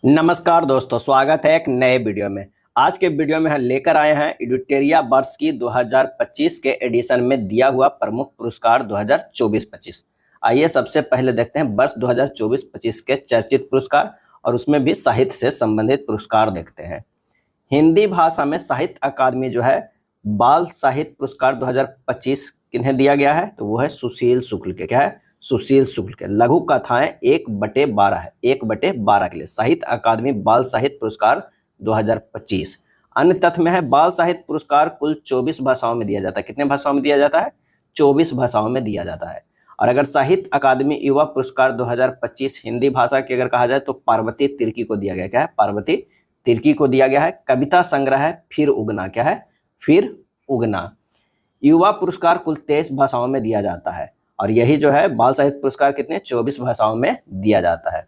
नमस्कार दोस्तों, स्वागत है एक नए वीडियो में। आज के वीडियो में हम लेकर आए हैं एडिटोरिया वर्ष की 2025 के एडिशन में दिया हुआ प्रमुख पुरस्कार 2024-25। आइए सबसे पहले देखते हैं वर्ष 2024-25 के चर्चित पुरस्कार और उसमें भी साहित्य से संबंधित पुरस्कार देखते हैं। हिंदी भाषा में साहित्य अकादमी जो है बाल साहित्य पुरस्कार 2025 किन्हें दिया गया है, तो वो है सुशील शुक्ल के। क्या है? सुशील शुक्ल के। लघु कथाएं 1/12 है, 1/12 के लिए साहित्य अकादमी बाल साहित्य पुरस्कार 2025। अन्य तथ्य में है बाल साहित्य पुरस्कार कुल 24 भाषाओं में दिया जाता है। कितने भाषाओं में दिया जाता है? 24 भाषाओं में दिया जाता है। और अगर साहित्य अकादमी युवा पुरस्कार 2025 हिंदी भाषा की अगर कहा जाए तो पार्वती तिर्की को दिया गया। क्या है? पार्वती तिर्की को दिया गया है। कविता संग्रह है फिर उगना। क्या है? फिर उगना। युवा पुरस्कार कुल 23 भाषाओं में दिया जाता है और यही जो है बाल साहित्य पुरस्कार कितने 24 भाषाओं में दिया जाता है।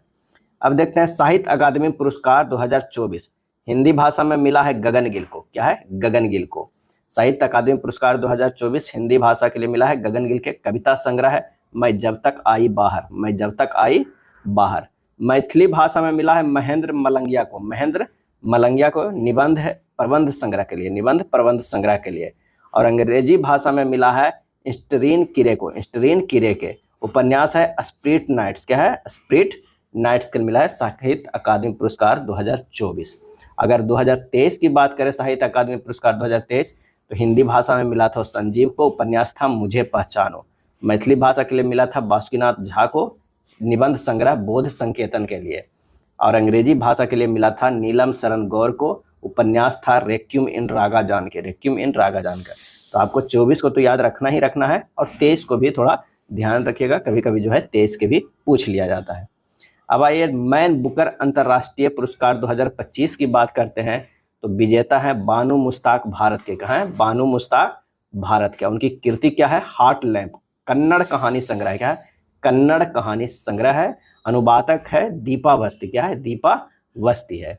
अब देखते हैं साहित्य अकादमी पुरस्कार 2024 हिंदी भाषा में मिला है गगनगिल को। क्या है? गगनगिल को। साहित्य अकादमी पुरस्कार 2024 हिंदी भाषा के लिए मिला है गगनगिल के। कविता संग्रह है मैं जब तक आई बाहर। मैं जब तक आई बाहर। मैथिली भाषा में मिला है महेंद्र मलंगिया को। महेंद्र मलंगिया को निबंध है प्रबंध संग्रह के लिए। निबंध प्रबंध संग्रह के लिए। और अंग्रेजी भाषा में मिला है स्टरीन किरे को। स्टरीन किरे के उपन्यास है स्प्रिट नाइट्स। क्या है? स्प्रिट नाइट्स के मिला है साहित्य अकादमी पुरस्कार 2024। अगर 2023 की बात करें साहित्य अकादमी पुरस्कार 2023 तो हिंदी भाषा में मिला था संजीव को। उपन्यास था मुझे पहचानो। मैथिली भाषा के लिए मिला था बासुकीनाथ झा को। निबंध संग्रह बोध संकेतन के लिए। और अंग्रेजी भाषा के लिए मिला था नीलम शरण गौर को। उपन्यास था रेक्यूम इन रागा जान के। रेक्यूम इन रागा जान का। तो आपको 24 को तो याद रखना ही रखना है और 23 को भी थोड़ा ध्यान रखिएगा, कभी कभी जो है 23 के भी पूछ लिया जाता है। अब आइए मैन बुकर अंतर्राष्ट्रीय पुरस्कार 2025 की बात करते हैं तो विजेता है बानू मुश्ताक भारत के। कहाँ है? बानू मुश्ताक भारत के। उनकी कृति क्या है? हार्ट लैम्प कन्नड़ कहानी संग्रह। क्या है? कन्नड़ कहानी संग्रह है। अनुवादक है दीपा वस्ती। क्या है? दीपा वस्ती है।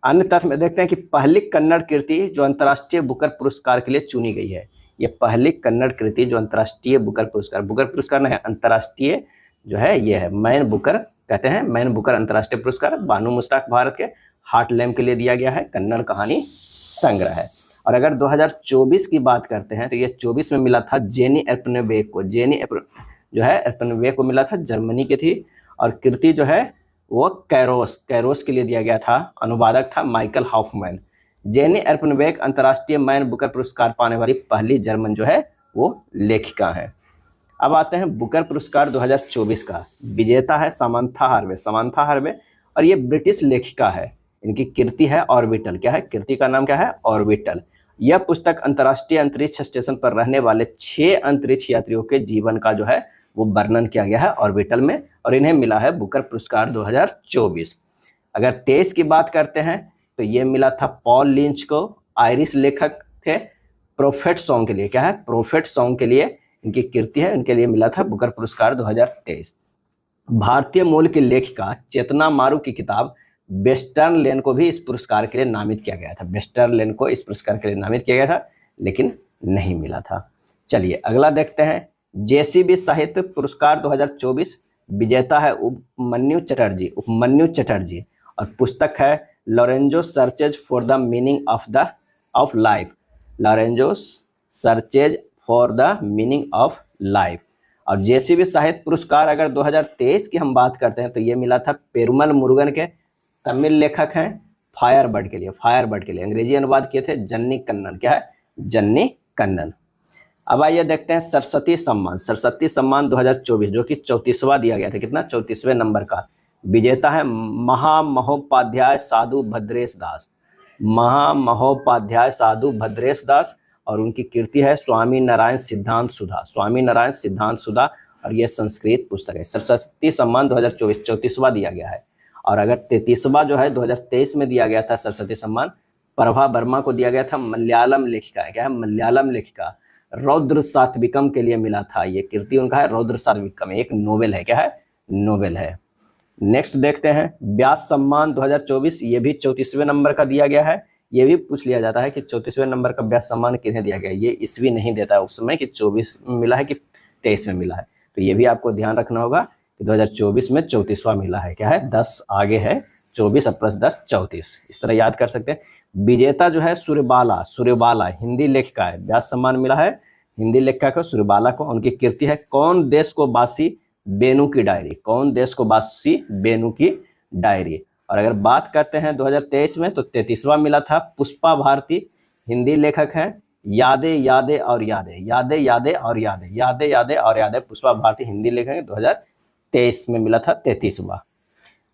अन्य तथ्य में देखते हैं कि पहली कन्नड़ कृति जो अंतर्राष्ट्रीय बुकर पुरस्कार के लिए चुनी गई है। ये पहली कन्नड़ कृति जो अंतर्राष्ट्रीय बुकर पुरस्कार नहीं है, अंतर्राष्ट्रीय जो है ये है मैन बुकर कहते हैं। मैन बुकर अंतर्राष्ट्रीय पुरस्कार बानू मुश्ताक भारत के हार्ट लैम्प के लिए दिया गया है। कन्नड़ कहानी संग्रह है। और अगर 2024 की बात करते हैं तो ये 24 में मिला था जेनी एर्पनेबेक को। जेनी जो है एर्पनेबेक को मिला था, जर्मनी की थी। और कृति जो है वो कैरोस के लिए दिया गया था। अनुवादक था माइकल हॉफमैन। जेनी एर्पनेबेक अंतर्राष्ट्रीय मैन बुकर पुरस्कार पाने वाली पहली जर्मन जो है वो लेखिका है। अब आते हैं बुकर पुरस्कार 2024 का। विजेता है समांथा हार्वे। समांथा हार्वे और ये ब्रिटिश लेखिका है। इनकी कृति है ऑर्बिटल। क्या है? कृति का नाम क्या है? ऑर्बिटल। यह पुस्तक अंतर्राष्ट्रीय अंतरिक्ष स्टेशन पर रहने वाले 6 अंतरिक्ष यात्रियों के जीवन का जो है वो वर्णन किया गया है ऑर्बिटल में और इन्हें मिला है बुकर पुरस्कार 2024। अगर 23 की बात करते हैं तो ये मिला था पॉल लिंच को। आयरिश लेखक थे। प्रोफेट सॉन्ग के लिए। क्या है? प्रोफेट सॉन्ग के लिए इनकी कृति है, इनके लिए मिला था बुकर पुरस्कार 2023। भारतीय मूल की लेखिका चेतना मारू की किताब वेस्टर्न लेन को भी इस पुरस्कार के लिए नामित किया गया था। वेस्टर्न लेन को इस पुरस्कार के लिए नामित किया गया था लेकिन नहीं मिला था। चलिए अगला देखते हैं जेसीबी साहित्य पुरस्कार 2024। विजेता है उपमन्यु चटर्जी और पुस्तक है Lorenzo searches for the meaning of life. Lorenzo searches for the meaning of life. और जेसीबी साहित्य पुरस्कार अगर 2023 की हम बात करते हैं तो ये मिला था पेरुमल मुरुगन के। तमिल लेखक हैं फायरबर्ड के लिए। अंग्रेजी अनुवाद किए थे जन्नी कन्नन। क्या है? जन्नी कन्नन। अब आइए देखते हैं सरस्वती सम्मान 2024 जो कि 34वां दिया गया था। कितना? 34वें नंबर का। विजेता है महामहोपाध्याय साधु भद्रेश दास और उनकी कृति है स्वामी नारायण सिद्धांत सुधा और यह संस्कृत पुस्तक है। सरस्वती सम्मान 2024 34वां दिया गया है। और अगर 33वां जो है 2023 में दिया गया था सरस्वती सम्मान प्रभा वर्मा को दिया गया था। मलयालम लेखिका है। क्या है? मलयालम लेखिका रौद्र सात्विकम के लिए मिला था। ये कृति उनका है रौद्र सात्विकम, एक नोवेल है। क्या है? नोवेल है। नेक्स्ट देखते हैं व्यास सम्मान 2024। ये भी 34वें नंबर का दिया गया है। ये भी पूछ लिया जाता है कि 34वें नंबर का व्यास सम्मान किन्हें दिया गया। ये ईस्वी नहीं देता है उस समय कि 24 में मिला है कि 23 में मिला है। तो ये भी आपको ध्यान रखना होगा कि 2024 में 34वां मिला है। क्या है? 10 आगे है 24 और प्लस 10 34, इस तरह याद कर सकते हैं। विजेता जो है सूर्यबाला, सूर्यबाला हिंदी लेखिका है, व्यास सम्मान मिला है हिंदी लेखिका को सूर्यबाला को। उनकी कीर्ति है कौन देश को बासी बेनू की डायरी, कौन देश को बासी बेनू की डायरी। और अगर बात करते हैं 2023 में तो 33वां मिला था पुष्पा भारती, हिंदी लेखक हैं, यादें यादें और यादें, यादें यादें और यादें, यादें यादें और यादें, पुष्पा भारती हिंदी लेखक हैं, 2023 में मिला था 33वां।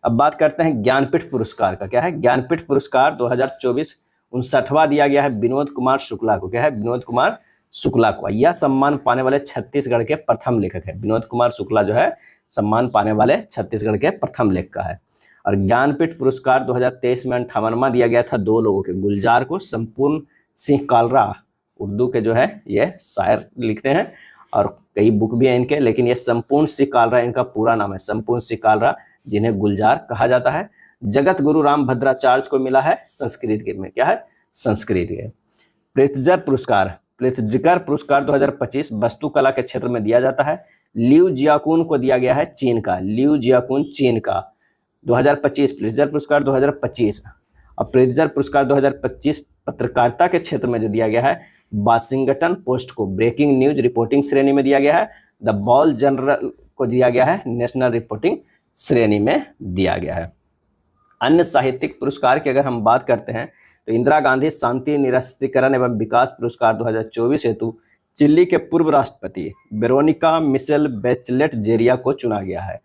अब बात करते हैं ज्ञानपीठ पुरस्कार का, क्या है ज्ञानपीठ पुरस्कार 2024 59वां दिया गया है विनोद कुमार शुक्ला को, क्या है विनोद कुमार शुक्ला को। यह सम्मान पाने वाले छत्तीसगढ़ के प्रथम लेखक है, विनोद कुमार शुक्ला जो है सम्मान पाने वाले छत्तीसगढ़ के प्रथम लेखक है। और ज्ञानपीठ पुरस्कार 2023 में 58वां दिया गया था दो लोगों के, गुलजार को, संपूर्ण सिंह कालरा, उर्दू के जो है ये शायर लिखते हैं और कई बुक भी हैं इनके, लेकिन ये संपूर्ण सिंह कालरा इनका पूरा नाम है, संपूर्ण सिंह कालरा, जिन्हें गुलजार कहा जाता है। जगत गुरु राम भद्राचार्य को मिला है संस्कृत के में, क्या है संस्कृत के। प्रित्जर पुरस्कार, प्रित्जकर पुरस्कार 2025 वस्तुकला के क्षेत्र में दिया जाता है। लियू जियाकुन को दिया गया है चीन का, लियू जियाकुन चीन का 2025 प्रित्जर पुरस्कार 2025। और प्रित्जर पुरस्कार 2025 पत्रकारिता के क्षेत्र में जो दिया गया है वाशिंगटन पोस्ट को ब्रेकिंग न्यूज रिपोर्टिंग श्रेणी में दिया गया है। द बॉल जनरल को दिया गया है नेशनल रिपोर्टिंग श्रेणी में दिया गया है। अन्य साहित्यिक पुरस्कार की अगर हम बात करते हैं तो इंदिरा गांधी शांति निरस्त्रीकरण एवं विकास पुरस्कार 2024 हेतु चिली के पूर्व राष्ट्रपति वेरोनिका मिशेल बेचलेट जेरिया को चुना गया है,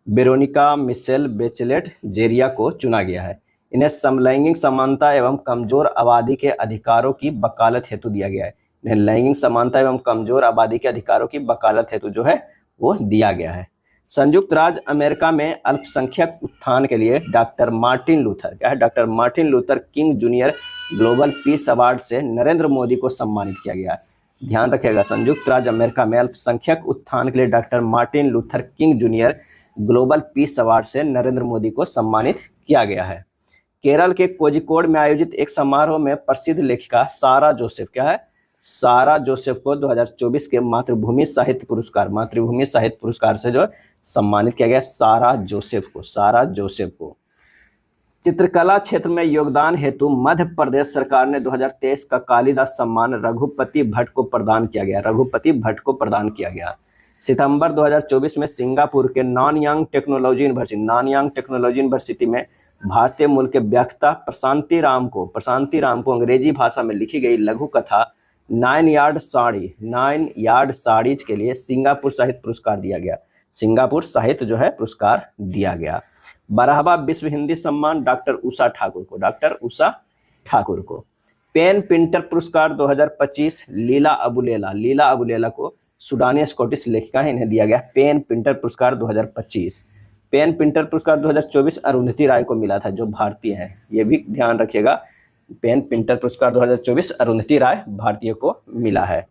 वेरोनिका मिशेल बेचलेट जेरिया को चुना गया है। इन्हें समलैंगिक समानता एवं कमजोर आबादी के अधिकारों की वकालत हेतु दिया गया है, इन्हें लैंगिक समानता एवं कमजोर आबादी के अधिकारों की वकालत हेतु जो है वो दिया गया है। संयुक्त राज्य अमेरिका में अल्पसंख्यक उत्थान के लिए डॉक्टर मार्टिन लूथर, क्या है doctor Martin Luther king junior global peace award से नरेंद्र मोदी को सम्मानित किया गया है। ध्यान रखिएगा, संयुक्त राज्य अमेरिका में अल्पसंख्यक उत्थान के लिए doctor Martin Luther king junior global peace award से नरेंद्र मोदी को सम्मानित किया गया है। केरल के कोझिकोड में आयोजित एक समारोह में प्रसिद्ध लेखिका सारा जोसेफ, क्या है सारा जोसेफ को 2024 के मातृभूमि साहित्य पुरस्कार से जो सम्मानित किया गया सारा जोसेफ को, सारा जोसेफ को। चित्रकला क्षेत्र में योगदान हेतु मध्य प्रदेश सरकार ने 2023 का कालिदास सम्मान रघुपति भट्ट को प्रदान किया गया, रघुपति भट्ट को प्रदान किया गया। सितंबर 2024 में सिंगापुर के नानयांग टेक्नोलॉजी यूनिवर्सिटी में भारतीय मूल के व्याख्याता प्रशांति राम को अंग्रेजी भाषा में लिखी गई लघु कथा 9 यार्ड साड़ीज के लिए सिंगापुर साहित्य पुरस्कार दिया गया, सिंगापुर साहित्य जो है पुरस्कार दिया गया। 12वां विश्व हिंदी सम्मान डॉक्टर उषा ठाकुर को, डॉक्टर उषा ठाकुर को। पेन पिंटर पुरस्कार 2025 लीला अबुलेला को, सूडानी स्कॉटिश लेखिका है, इन्हें दिया गया पेन पिंटर पुरस्कार 2025। पेन पिंटर पुरस्कार 2024 अरुंधति राय को मिला था जो भारतीय हैं, ये भी ध्यान रखिएगा। पेन पिंटर पुरस्कार 2024 अरुंधति राय भारतीय को मिला है।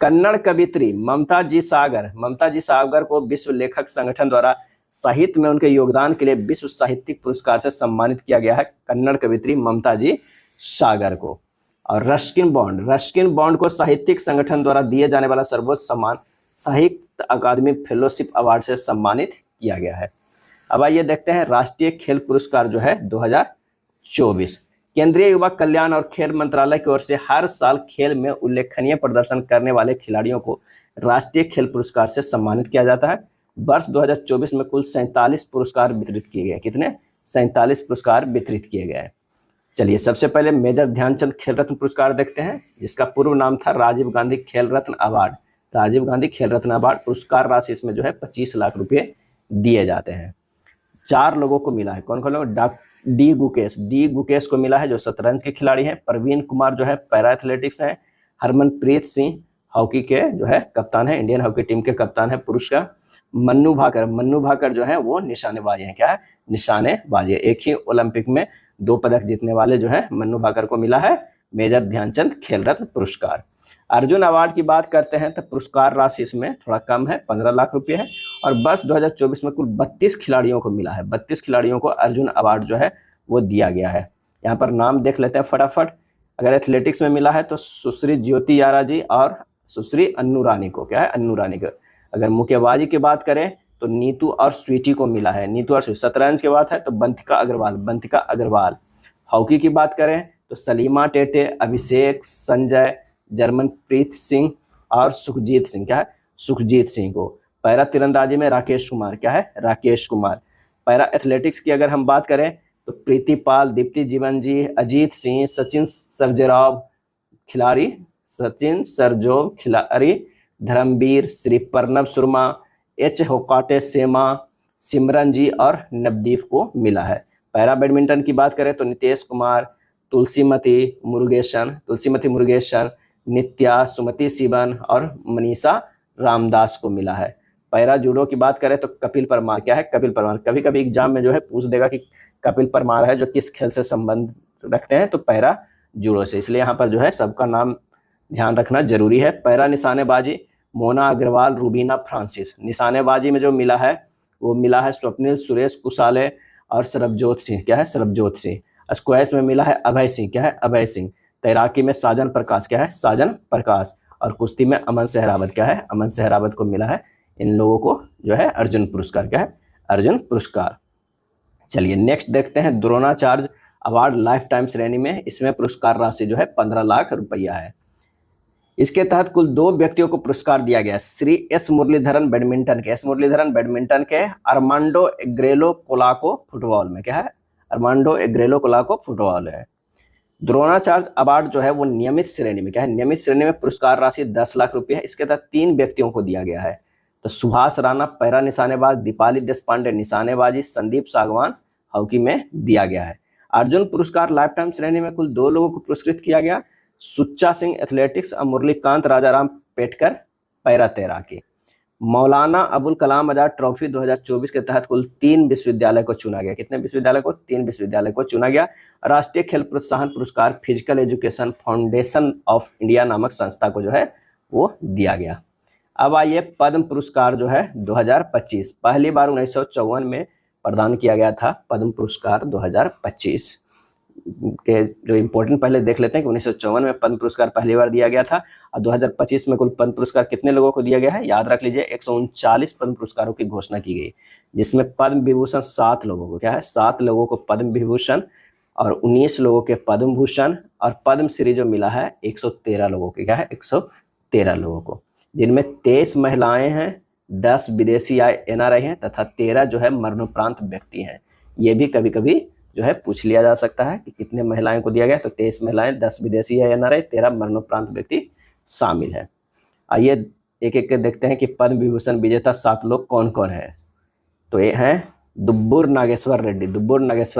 कन्नड़ कवित्री ममता जी सागर को विश्व लेखक संगठन द्वारा साहित्य में उनके योगदान के लिए विश्व साहित्यिक पुरस्कार से सम्मानित किया गया है कन्नड़ कवित्री ममता जी सागर को। और रस्किन बॉन्ड को साहित्यिक संगठन द्वारा दिए जाने वाला सर्वोच्च सम्मान साहित्य अकादमी फेलोशिप अवार्ड से सम्मानित किया गया है। अब आइए देखते हैं राष्ट्रीय खेल पुरस्कार जो है 2024। केंद्रीय युवा कल्याण और खेल मंत्रालय की ओर से हर साल खेल में उल्लेखनीय प्रदर्शन करने वाले खिलाड़ियों को राष्ट्रीय खेल पुरस्कार से सम्मानित किया जाता है। वर्ष 2024 में कुल 47 पुरस्कार वितरित किए गए, कितने 47 पुरस्कार वितरित किए गए। चलिए सबसे पहले मेजर ध्यानचंद खेल रत्न पुरस्कार देखते हैं, जिसका पूर्व नाम था राजीव गांधी खेल रत्न अवार्ड। राजीव गांधी खेल रत्न अवार्ड पुरस्कार राशि इसमें जो है 25 लाख रुपए दिए जाते हैं। 4 लोगों को मिला है, कौन कौन लोग, डी गुकेश को मिला है जो शतरंज के खिलाड़ी हैं। प्रवीण कुमार जो है पैरा एथलेटिक्स हैं। हरमनप्रीत सिंह हॉकी के जो है कप्तान है, इंडियन हॉकी टीम के कप्तान है पुरुष का। मन्नू भाकर जो है वो निशानेबाजी है, क्या है निशानेबाजी। एक ही ओलंपिक में 2 पदक जीतने वाले जो है मन्नू भाकर को मिला है मेजर ध्यानचंद खेल रत्न पुरस्कार। अर्जुन अवार्ड की बात करते हैं तो पुरस्कार राशि इसमें थोड़ा कम है, 15 लाख रुपए है। और वर्ष 2024 में कुल 32 खिलाड़ियों को मिला है, 32 खिलाड़ियों को अर्जुन अवार्ड जो है वो दिया गया है। यहाँ पर नाम देख लेते हैं फटाफट। अगर एथलेटिक्स में मिला है तो सुश्री ज्योति यारा जी और सुश्री अन्नू रानी को, क्या है अन्नू रानी को। अगर मुक्केबाजी की बात करें तो नीतू और स्वीटी को मिला है, नीतू और स्वीटी। शतरंज की बात है तो बंतिका अग्रवाल। हॉकी की बात करें तो सलीमा टेटे, अभिषेक, संजय, जर्मनप्रीत सिंह और सुखजीत सिंह, क्या है, सुखजीत सिंह को। पैरा तीरंदाजी में राकेश कुमार, क्या है, राकेश कुमार। पैरा एथलेटिक्स की अगर हम बात करें तो प्रीति पाल, दीप्ति जीवनजी, अजीत सिंह, सचिन सरजोव खिलाड़ी, धर्मवीर, श्री प्रणब शर्मा, एच होकाटे सेमा, सिमरन जी और नवदीप को मिला है। पैरा बैडमिंटन की बात करें तो नितेश कुमार, तुलसीमती मुरुगेशन, नित्या, सुमति शिवन और मनीषा रामदास को मिला है। पैरा जूडो की बात करें तो कपिल परमार, क्या है, कपिल परमार। कभी कभी एग्जाम में जो है पूछ देगा कि कपिल परमार है जो किस खेल से संबंध रखते हैं, तो पैरा जूडो से, इसलिए यहाँ पर जो है सबका नाम ध्यान रखना जरूरी है। पैरा निशानेबाजी मोना अग्रवाल, रूबीना फ्रांसिस। निशानेबाजी में जो मिला है वो मिला है स्वप्निल, सुरेश कुशाले और सरबजोत सिंह, क्या है, सरबजोत सिंह। स्क्वैश में मिला है अभय सिंह, क्या है, अभय सिंह। तैराकी में साजन प्रकाश, क्या है, साजन प्रकाश। और कुश्ती में अमन सहरावत, क्या है, अमन सहरावत को मिला है। इन लोगों को जो है अर्जुन पुरस्कार, क्या है, अर्जुन पुरस्कार। चलिए नेक्स्ट देखते हैं द्रोणाचार्य अवार्ड लाइफ टाइम श्रेणी में। इसमें पुरस्कार राशि जो है 15 लाख रुपया है। इसके तहत कुल 2 व्यक्तियों को पुरस्कार दिया गया। श्री एस मुरलीधरन बैडमिंटन के, अर्मांडो एग्रेलो कोलाको फुटबॉल में, क्या है, अर्मांडो एग्रेलो कोलाको फुटबॉल है। द्रोणाचार्य अवार्ड जो है वो नियमित श्रेणी में, क्या है, नियमित श्रेणी में पुरस्कार राशि 10 लाख रुपये है। इसके तहत 3 व्यक्तियों को दिया गया है। तो सुभाष राणा पैरा निशानेबाज, दीपाली देशपांडे निशानेबाजी, संदीप सागवान हॉकी में दिया गया है। अर्जुन पुरस्कार लाइफ टाइम श्रेणी में कुल 2 लोगों को पुरस्कृत किया गया। सुच्चा सिंह एथलेटिक्स और मुरलीकांत राजाराम पेटकर पैरा तैराकी। मौलाना अबुल कलाम आजाद ट्रॉफी 2024 के तहत कुल 3 विश्वविद्यालय को चुना गया। कितने विश्वविद्यालय को? 3 विश्वविद्यालय को चुना गया। राष्ट्रीय खेल प्रोत्साहन पुरस्कार physical education foundation of India नामक संस्था को जो है वो दिया गया। अब आइए पद्म पुरस्कार जो है 2025, पहली बार 1954 में प्रदान किया गया था पद्म पुरस्कार 2025 के जो इम्पोर्टेंट पहले देख लेते हैं कि 1954 में पद्म पुरस्कार पहली बार दिया गया था और 2025 में कुल पद्म पुरस्कार कितने लोगों को दिया गया है? याद रख लीजिए 139 पद्म पुरस्कारों की घोषणा की गई, जिसमें पद्म विभूषण 7 लोगों को, क्या है, 7 लोगों को पद्म विभूषण और 19 लोगों के पद्म भूषण और पद्म श्री जो मिला है 113 लोगों के, क्या है, 113 लोगों को, जिनमें 23 महिलाएं हैं, 10 विदेशी NRI हैं तथा 13 जो है मरणोपरांत व्यक्ति हैं। ये भी कभी कभी जो है पूछ लिया जा सकता है कि कितने महिलाएं को दिया गया, तो 23 महिलाएं, 10 विदेशी है NRI, 13 मरणोपरांत व्यक्ति शामिल है। आइए एक एक देखते हैं कि पद्म विभूषण विजेता 7 लोग कौन कौन है। तो ये हैं दुब्बूर नागेश्वर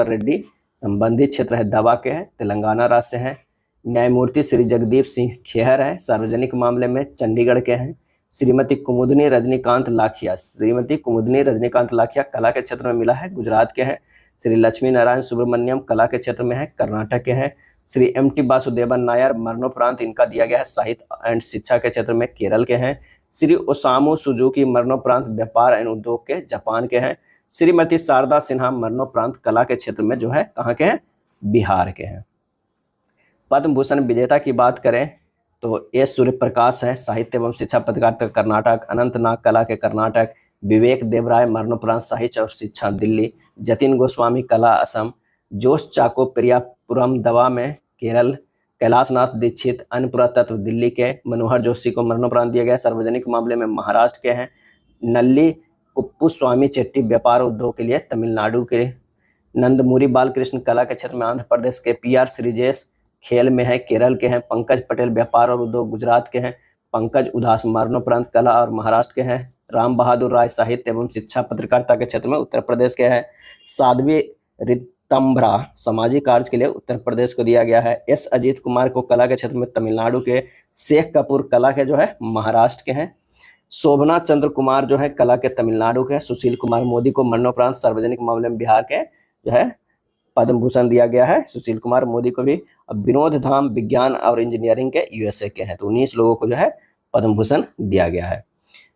रेड्डी, संबंधित क्षेत्र है दवा के हैं, तेलंगाना राज्य से हैं। न्यायमूर्ति श्री जगदीप सिंह खेहर है, सार्वजनिक मामले में चंडीगढ़ के हैं। श्रीमती कुमुदनी रजनीकांत लाखिया कला के क्षेत्र में मिला है, गुजरात के हैं। श्री लक्ष्मी नारायण सुब्रमण्यम कला के क्षेत्र में है, कर्नाटक के हैं। श्री MT वासुदेवन नायर मरणोपरांत इनका दिया गया है, साहित्य एंड शिक्षा के क्षेत्र में केरल के हैं। श्री ओसामू सुजुकी मरणोपरांत व्यापार एवं उद्योग के, जापान के हैं। श्रीमती शारदा सिन्हा मरणोपरांत कला के क्षेत्र में जो है कहाँ के हैं? बिहार के हैं। पद्म भूषण विजेता की बात करें तो एस सूर्यप्रकाश है, साहित्य एवं शिक्षा पत्रकारिता कर्नाटक। अनंत नाग कला के कर्नाटक। विवेक देवराय मरणोपरांत साहित्य और शिक्षा दिल्ली। जतिन गोस्वामी कला असम। जोश चाको प्रियापुरम दवा में केरल। कैलाशनाथ दीक्षित अन्न पुरातत्व दिल्ली के। मनोहर जोशी को मरणोपरांत दिया गया, सार्वजनिक मामले में महाराष्ट्र के हैं। नल्ली कुप्पुस्वामी चेट्टी व्यापार उद्योग के लिए तमिलनाडु के। नंदमुरी बालकृष्ण कला के क्षेत्र में आंध्र प्रदेश के। PR श्रीजेश खेल में है, केरल के हैं। पंकज पटेल व्यापार और उद्योग गुजरात के हैं। पंकज उदास मरणोपरांत कला और महाराष्ट्र के हैं। राम बहादुर राय साहित्य एवं शिक्षा पत्रकारिता के क्षेत्र में उत्तर प्रदेश के हैं। साध्वी रितंभरा सामाजिक कार्य के लिए उत्तर प्रदेश को दिया गया है। S अजीत कुमार को कला के क्षेत्र में तमिलनाडु के। शेख कपूर कला के जो है महाराष्ट्र के हैं। शोभना चंद्र कुमार जो है कला के तमिलनाडु के। सुशील कुमार मोदी को मरणोपरांत सार्वजनिक मामले में बिहार के जो है पद्म भूषण दिया गया है, सुशील कुमार मोदी को भी। अब विनोद धाम विज्ञान और इंजीनियरिंग के USA के हैं, तो 19 लोगों को जो है पद्म भूषण दिया गया है।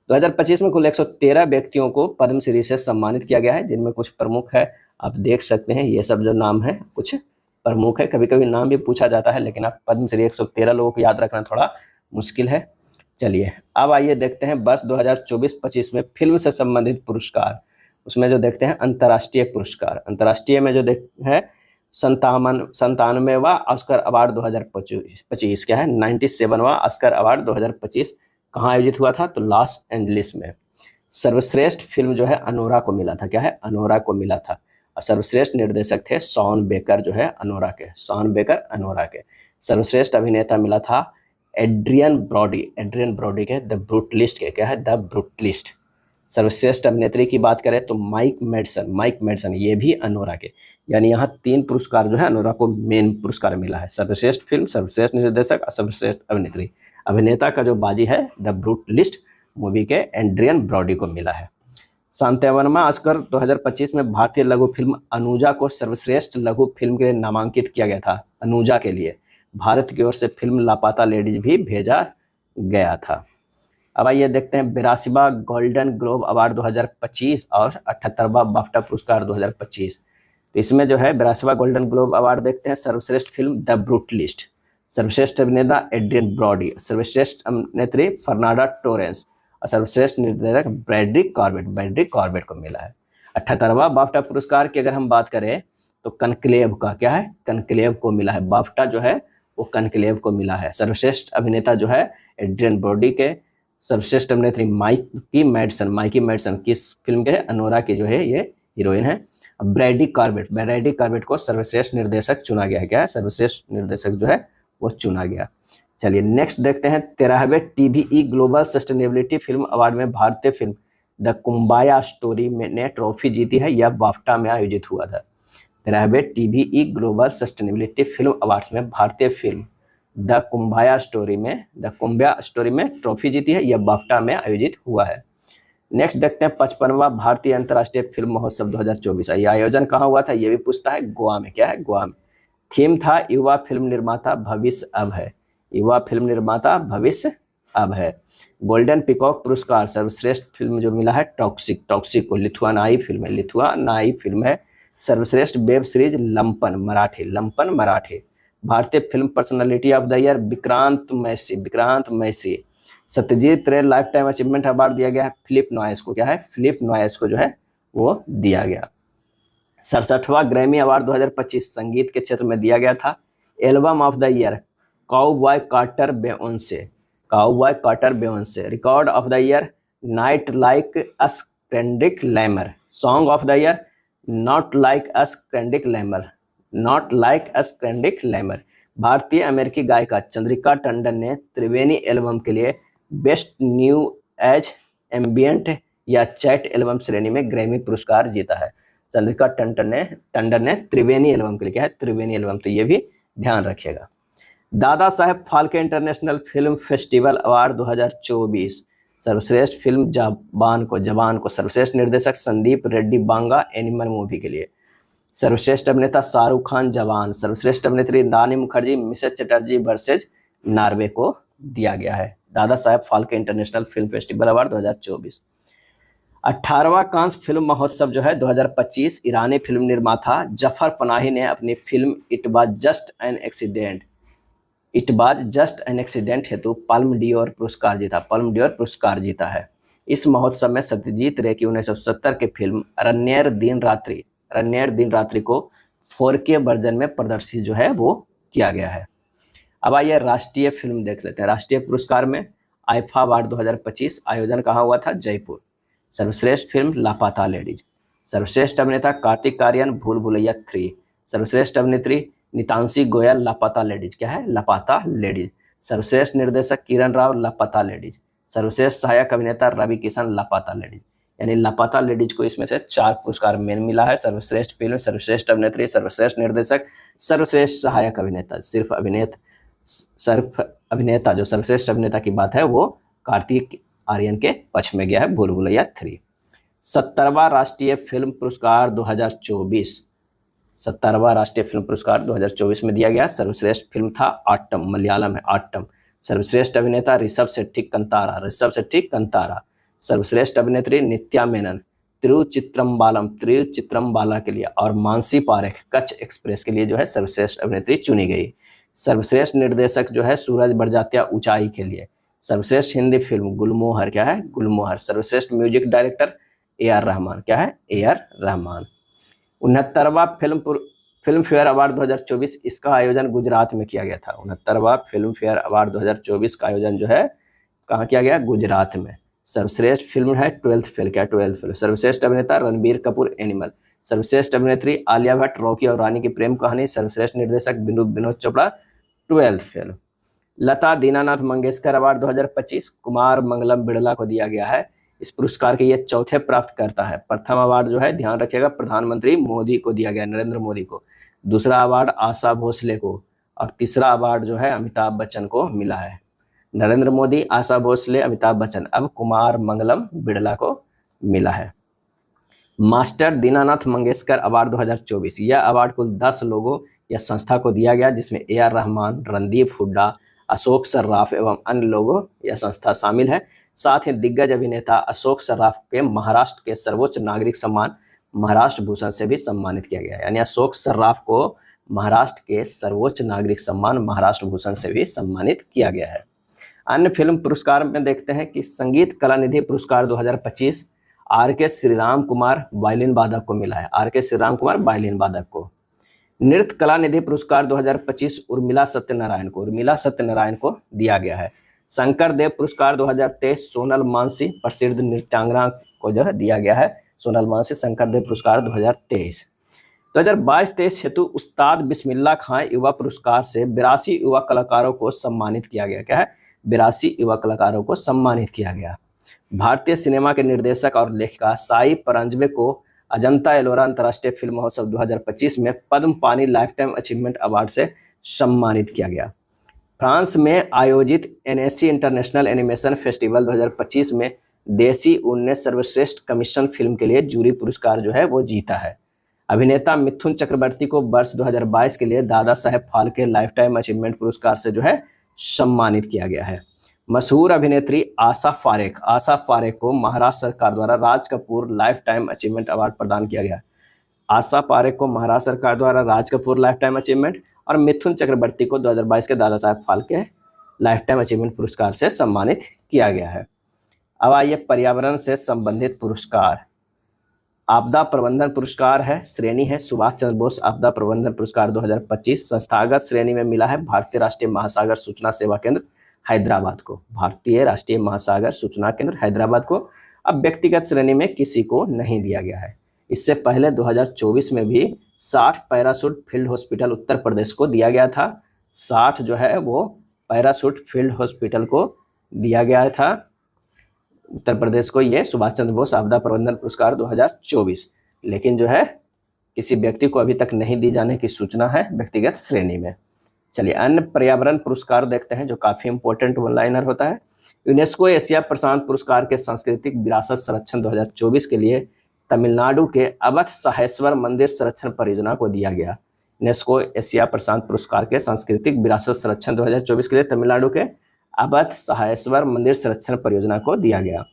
2025 में कुल 113 व्यक्तियों को पद्मश्री से सम्मानित किया गया है, जिनमें कुछ प्रमुख है, आप देख सकते हैं। ये सब जो नाम है कुछ प्रमुख है, कभी कभी नाम भी पूछा जाता है, लेकिन आप पद्मश्री 113 लोगों को याद रखना थोड़ा मुश्किल है। चलिए अब आइए देखते हैं वर्ष 2024-25 में फिल्म से संबंधित पुरस्कार। उसमें जो देखते हैं अंतर्राष्ट्रीय पुरस्कार, अंतर्राष्ट्रीय में जो देखते हैं 97वां ऑस्कर अवार्ड 2025 क्या है 97वां ऑस्कर अवार्ड 2025 कहाँ आयोजित हुआ था, तो लॉस एंजलिस में। सर्वश्रेष्ठ फिल्म जो है अनोरा को मिला था, क्या है अनोरा को मिला था। और सर्वश्रेष्ठ निर्देशक थे शॉन बेकर जो है अनोरा के, शॉन बेकर अनोरा के। सर्वश्रेष्ठ अभिनेता मिला था एड्रियन ब्रॉडी के द ब्रूटलिस्ट के, क्या है द ब्रूटलिस्ट। सर्वश्रेष्ठ अभिनेत्री की बात करें तो माइक मेडसन ये भी अनोरा के। यानी यहाँ 3 पुरस्कार जो है अनोरा को मेन पुरस्कार मिला है, सर्वश्रेष्ठ फिल्म, सर्वश्रेष्ठ निर्देशक और सर्वश्रेष्ठ अभिनेत्री। अभिनेता का जो बाजी है द ब्रूटलिस्ट मूवी के एड्रियन ब्रॉडी को मिला है। 97वां ऑस्कर 2025 में भारतीय लघु फिल्म अनुजा को सर्वश्रेष्ठ लघु फिल्म के लिए नामांकित किया गया था। अनुजा के लिए भारत की ओर से फिल्म लापता लेडीज भी भेजा गया था। अब आइए देखते हैं 82वां गोल्डन ग्लोब अवार्ड 2025 और 78वां बाफ्टा पुरस्कार 2025। तो इसमें जो है 82वां गोल्डन ग्लोब अवार्ड देखते हैं, सर्वश्रेष्ठ फिल्म द ब्रूटलिस्ट, सर्वश्रेष्ठ अभिनेता एड्रियन ब्रॉडी, सर्वश्रेष्ठ अभिनेत्री फर्नांडा टोरेंस और सर्वश्रेष्ठ निर्देशक ब्रैडली कॉर्बेट को मिला है। 78वां बाफ्टा पुरस्कार की अगर हम बात करें तो कनक्लेव का, क्या है कनक्लेव को मिला है। बाफ्टा जो है वो कनक्लेव को मिला है। सर्वश्रेष्ठ अभिनेता जो है एड्रियन ब्रॉडी के, सर्वश्रेष्ठ अभिनेत्री माइकी मेडसन किस फिल्म के, अनोरा की जो है ये हीरोइन है। ब्रैडी कॉर्बेट को सर्वश्रेष्ठ निर्देशक चुना गया है, क्या है सर्वश्रेष्ठ निर्देशक जो है वो चुना गया। चलिए नेक्स्ट देखते हैं 13वें TBE global sustainability film award में भारतीय फिल्म द कुम्बाया स्टोरी ने ट्रॉफी जीती है। यह बाफ्टा में आयोजित हुआ था। 13वें TBE global sustainability film awards में भारतीय फिल्म द कुम्बाया स्टोरी में ट्रॉफी जीती है। यह बाफ्टा में आयोजित हुआ है। नेक्स्ट देखते हैं 55वां भारतीय अंतर्राष्ट्रीय फिल्म महोत्सव 2024। यह आयोजन कहाँ हुआ था, यह भी पूछता है, गोवा में, क्या है गोवा में। थीम था युवा फिल्म निर्माता भविष्य अब है, युवा फिल्म निर्माता भविष्य अब है। गोल्डन पिकॉक पुरस्कार सर्वश्रेष्ठ फिल्म जो मिला है टॉक्सिक को, लिथुआनाई फिल्म है। सर्वश्रेष्ठ वेब सीरीज लंपन मराठी। भारतीय film personality of the year Vikrant Massey. Satyajit Ray lifetime achievement award दिया गया है फिलिप नॉयस को, क्या है फिलिप नॉयस को जो है वो दिया गया। 67वां ग्रैमी अवार्ड 2025 संगीत के क्षेत्र में दिया गया था। Album of the year Cowboy Carter Beyonce. Record of the year not like us Kendrick Lamar. Song of the year not like us Kendrick Lamar. भारतीय अमेरिकी गायिका चंद्रिका टंडन ने त्रिवेणी एल्बम के लिए बेस्ट न्यू एज एम्बियंट या चैट एल्बम श्रेणी में Grammy पुरस्कार जीता है। चंद्रिका टंडन ने त्रिवेणी एल्बम के लिए, क्या है त्रिवेणी एल्बम, तो ये भी ध्यान रखिएगा। Dada Saheb Phalke international film festival award 2024 सर्वश्रेष्ठ फिल्म जवान को सर्वश्रेष्ठ निर्देशक संदीप रेड्डी बांगा एनिमल मूवी के लिए। सर्वश्रेष्ठ अभिनेता शाहरुख खान जवान। सर्वश्रेष्ठ अभिनेत्री Rani Mukherjee Mrs Chatterjee versus Norway को दिया गया है। Dada Saheb Phalke international film festival award 2024। 18वां कांस फिल्म महोत्सव जो है 2025 ईरानी फिल्म निर्माता जफर पनाही ने अपनी film it was just an accident हेतु पाल्म डियोर पुरस्कार जीता है। इस महोत्सव में सत्यजीत रे की 1970 की फिल्म रन्नेर दिन रात्रि को 4K वर्जन में प्रदर्शित जो है वो किया गया है। अब आइए राष्ट्रीय फिल्म देख लेते हैं। राष्ट्रीय पुरस्कार में आईफा अवार्ड 2025 आयोजन कहाँ हुआ था, जयपुर। सर्वश्रेष्ठ फिल्म लापता लेडीज। सर्वश्रेष्ठ अभिनेता कार्तिक आर्यन भूल भुलैया 3। सर्वश्रेष्ठ अभिनेत्री नितांशी गोयल लापता लेडीज, क्या है लापता लेडीज। सर्वश्रेष्ठ निर्देशक किरण राव लापता लेडीज। सर्वश्रेष्ठ सहायक अभिनेता रवि किशन लापता लेडीज। यानी लापता लेडीज को इसमें से 4 पुरस्कार मेन मिला है। सर्वश्रेष्ठ फिल्म, सर्वश्रेष्ठ अभिनेत्री, सर्वश्रेष्ठ निर्देशक, सर्वश्रेष्ठ सहायक अभिनेता। सिर्फ अभिनेता जो सर्वश्रेष्ठ अभिनेता की बात है वो कार्तिक आर्यन के पक्ष में गया है, भूल भुलैया 3। 70वां राष्ट्रीय फिल्म पुरस्कार 2024 70वां राष्ट्रीय फिल्म पुरस्कार 2024 में दिया गया। सर्वश्रेष्ठ फिल्म था आट्टम, मलयालम है आट्टम। सर्वश्रेष्ठ अभिनेता ऋषभ शेट्टी कंतारा। सर्वश्रेष्ठ अभिनेत्री नित्या मेनन तिरुचित्रम्बाला के लिए और मानसी पारेख कच्छ एक्सप्रेस के लिए जो है सर्वश्रेष्ठ अभिनेत्री चुनी गई। सर्वश्रेष्ठ निर्देशक जो है सूरज बड़जात्या ऊंचाई के लिए। सर्वश्रेष्ठ हिंदी फिल्म गुलमोहर, क्या है? गुलमोहर। सर्वश्रेष्ठ music director A R Rahman, क्या है? A R Rahman. 69वां फिल्म फेयर अवार्ड 2024, इसका आयोजन गुजरात में किया गया था। 69वां फिल्म फेयर अवार्ड 2024 का आयोजन जो है कहाँ किया गया? गुजरात में। सर्वश्रेष्ठ फिल्म है 12th फेल, क्या? 12th fail. सर्वश्रेष्ठ अभिनेता रणबीर कपूर, एनिमल। सर्वश्रेष्ठ अभिनेत्री आलिया भट्ट, रॉकी और रानी की प्रेम कहानी। सर्वश्रेष्ठ निर्देशक विनोद चोपड़ा, 12th फेल। लता दीनानाथ मंगेशकर अवार्ड 2025 कुमार मंगलम बिड़ला को दिया गया है। इस पुरस्कार के ये चौथे प्राप्तकर्ता है। प्रथम अवार्ड जो है ध्यान रखिएगा प्रधानमंत्री मोदी को दिया गया, नरेंद्र मोदी को। दूसरा अवार्ड आशा भोसले को, और तीसरा अवार्ड जो है अमिताभ बच्चन को मिला है। नरेंद्र मोदी, आशा भोसले, अमिताभ बच्चन, अब कुमार मंगलम बिड़ला को मिला है। मास्टर दीनानाथ मंगेशकर अवार्ड 2024, यह अवार्ड कुल 10 लोगों या संस्था को दिया गया, जिसमें ए आर रहमान, रणदीप हुड्डा, अशोक सर्राफ एवं अन्य लोगों या संस्था शामिल है। साथ ही दिग्गज अभिनेता अशोक सर्राफ के महाराष्ट्र के सर्वोच्च नागरिक सम्मान महाराष्ट्र भूषण से भी सम्मानित किया गया है। यानी अशोक सर्राफ को महाराष्ट्र के सर्वोच्च नागरिक सम्मान महाराष्ट्र भूषण से भी सम्मानित किया गया है। अन्य फिल्म पुरस्कार में देखते हैं कि संगीत कला निधि पुरस्कार 2025 आर के श्रीराम कुमार वायलिन वादक को मिला है। आर के श्रीराम कुमार वायलिन वादक को। नृत्य कला निधि पुरस्कार 2025 उर्मिला सत्यनारायण को दिया गया है। शंकर देव पुरस्कार 2023 सोनल मानसी, प्रसिद्ध नृत्यांगना को जो है दिया गया है। सोनल मानसी शंकर देव पुरस्कार 2023। 2022-23 हेतु उस्ताद बिस्मिल्लाह खां युवा पुरस्कार से 82 युवा कलाकारों को सम्मानित किया गया। क्या है? 82 युवा कलाकारों को सम्मानित किया गया। भारतीय सिनेमा के निर्देशक और लेखिका साई परांजपे को अजंता एलोरा अंतर्राष्ट्रीय फिल्म महोत्सव 2025 में पद्म पानी लाइफ टाइम अचीवमेंट अवार्ड से सम्मानित किया गया। फ्रांस में आयोजित एनएससी इंटरनेशनल एनिमेशन फेस्टिवल 2025 में देसी ऊन ने सर्वश्रेष्ठ कमीशन फिल्म के लिए जूरी पुरस्कार जो है वो जीता है। अभिनेता मिथुन चक्रवर्ती को वर्ष 2022 के लिए दादा Saheb Phalke lifetime achievement पुरस्कार से जो है सम्मानित किया गया है। मशहूर अभिनेत्री आशा पारेख को महाराष्ट्र सरकार द्वारा Raj Kapoor lifetime achievement award प्रदान किया गया। आशा पारेख को महाराष्ट्र सरकार द्वारा Raj Kapoor lifetime achievement और मिथुन चक्रवर्ती को 2022 के Dada Saheb Phalke lifetime achievement पुरस्कार से सम्मानित किया गया है। अब आइए पर्यावरण से संबंधित पुरस्कार। आपदा प्रबंधन पुरस्कार है, श्रेणी है सुभाष चंद्र बोस आपदा प्रबंधन पुरस्कार 2025। संस्थागत श्रेणी में मिला है भारतीय राष्ट्रीय महासागर सूचना सेवा केंद्र हैदराबाद को। भारतीय राष्ट्रीय महासागर सूचना केंद्र हैदराबाद को। अब व्यक्तिगत श्रेणी में किसी को नहीं दिया गया है। इससे पहले 2024 में भी 60 parachute field hospital Uttar Pradesh को दिया गया था। 60 जो है वो पैराशूट फील्ड हॉस्पिटल को दिया गया था उत्तर प्रदेश को, ये सुभाष चंद्र बोस आपदा प्रबंधन पुरस्कार 2024। लेकिन जो है किसी व्यक्ति को अभी तक नहीं दी जाने की सूचना है व्यक्तिगत श्रेणी में। चलिए अन्य पर्यावरण पुरस्कार देखते हैं जो काफी इंपॉर्टेंट वन लाइनर होता है। यूनेस्को एशिया प्रशांत पुरस्कार के सांस्कृतिक विरासत संरक्षण 2024 के लिए तमिलनाडु के अवध सहेश्वर मंदिर संरक्षण परियोजना को दिया गया। यूनेस्को एशिया प्रशांत पुरस्कार के सांस्कृतिक विरासत संरक्षण 2024 के लिए तमिलनाडु के अवध सहेश्वर मंदिर संरक्षण परियोजना को दिया गया।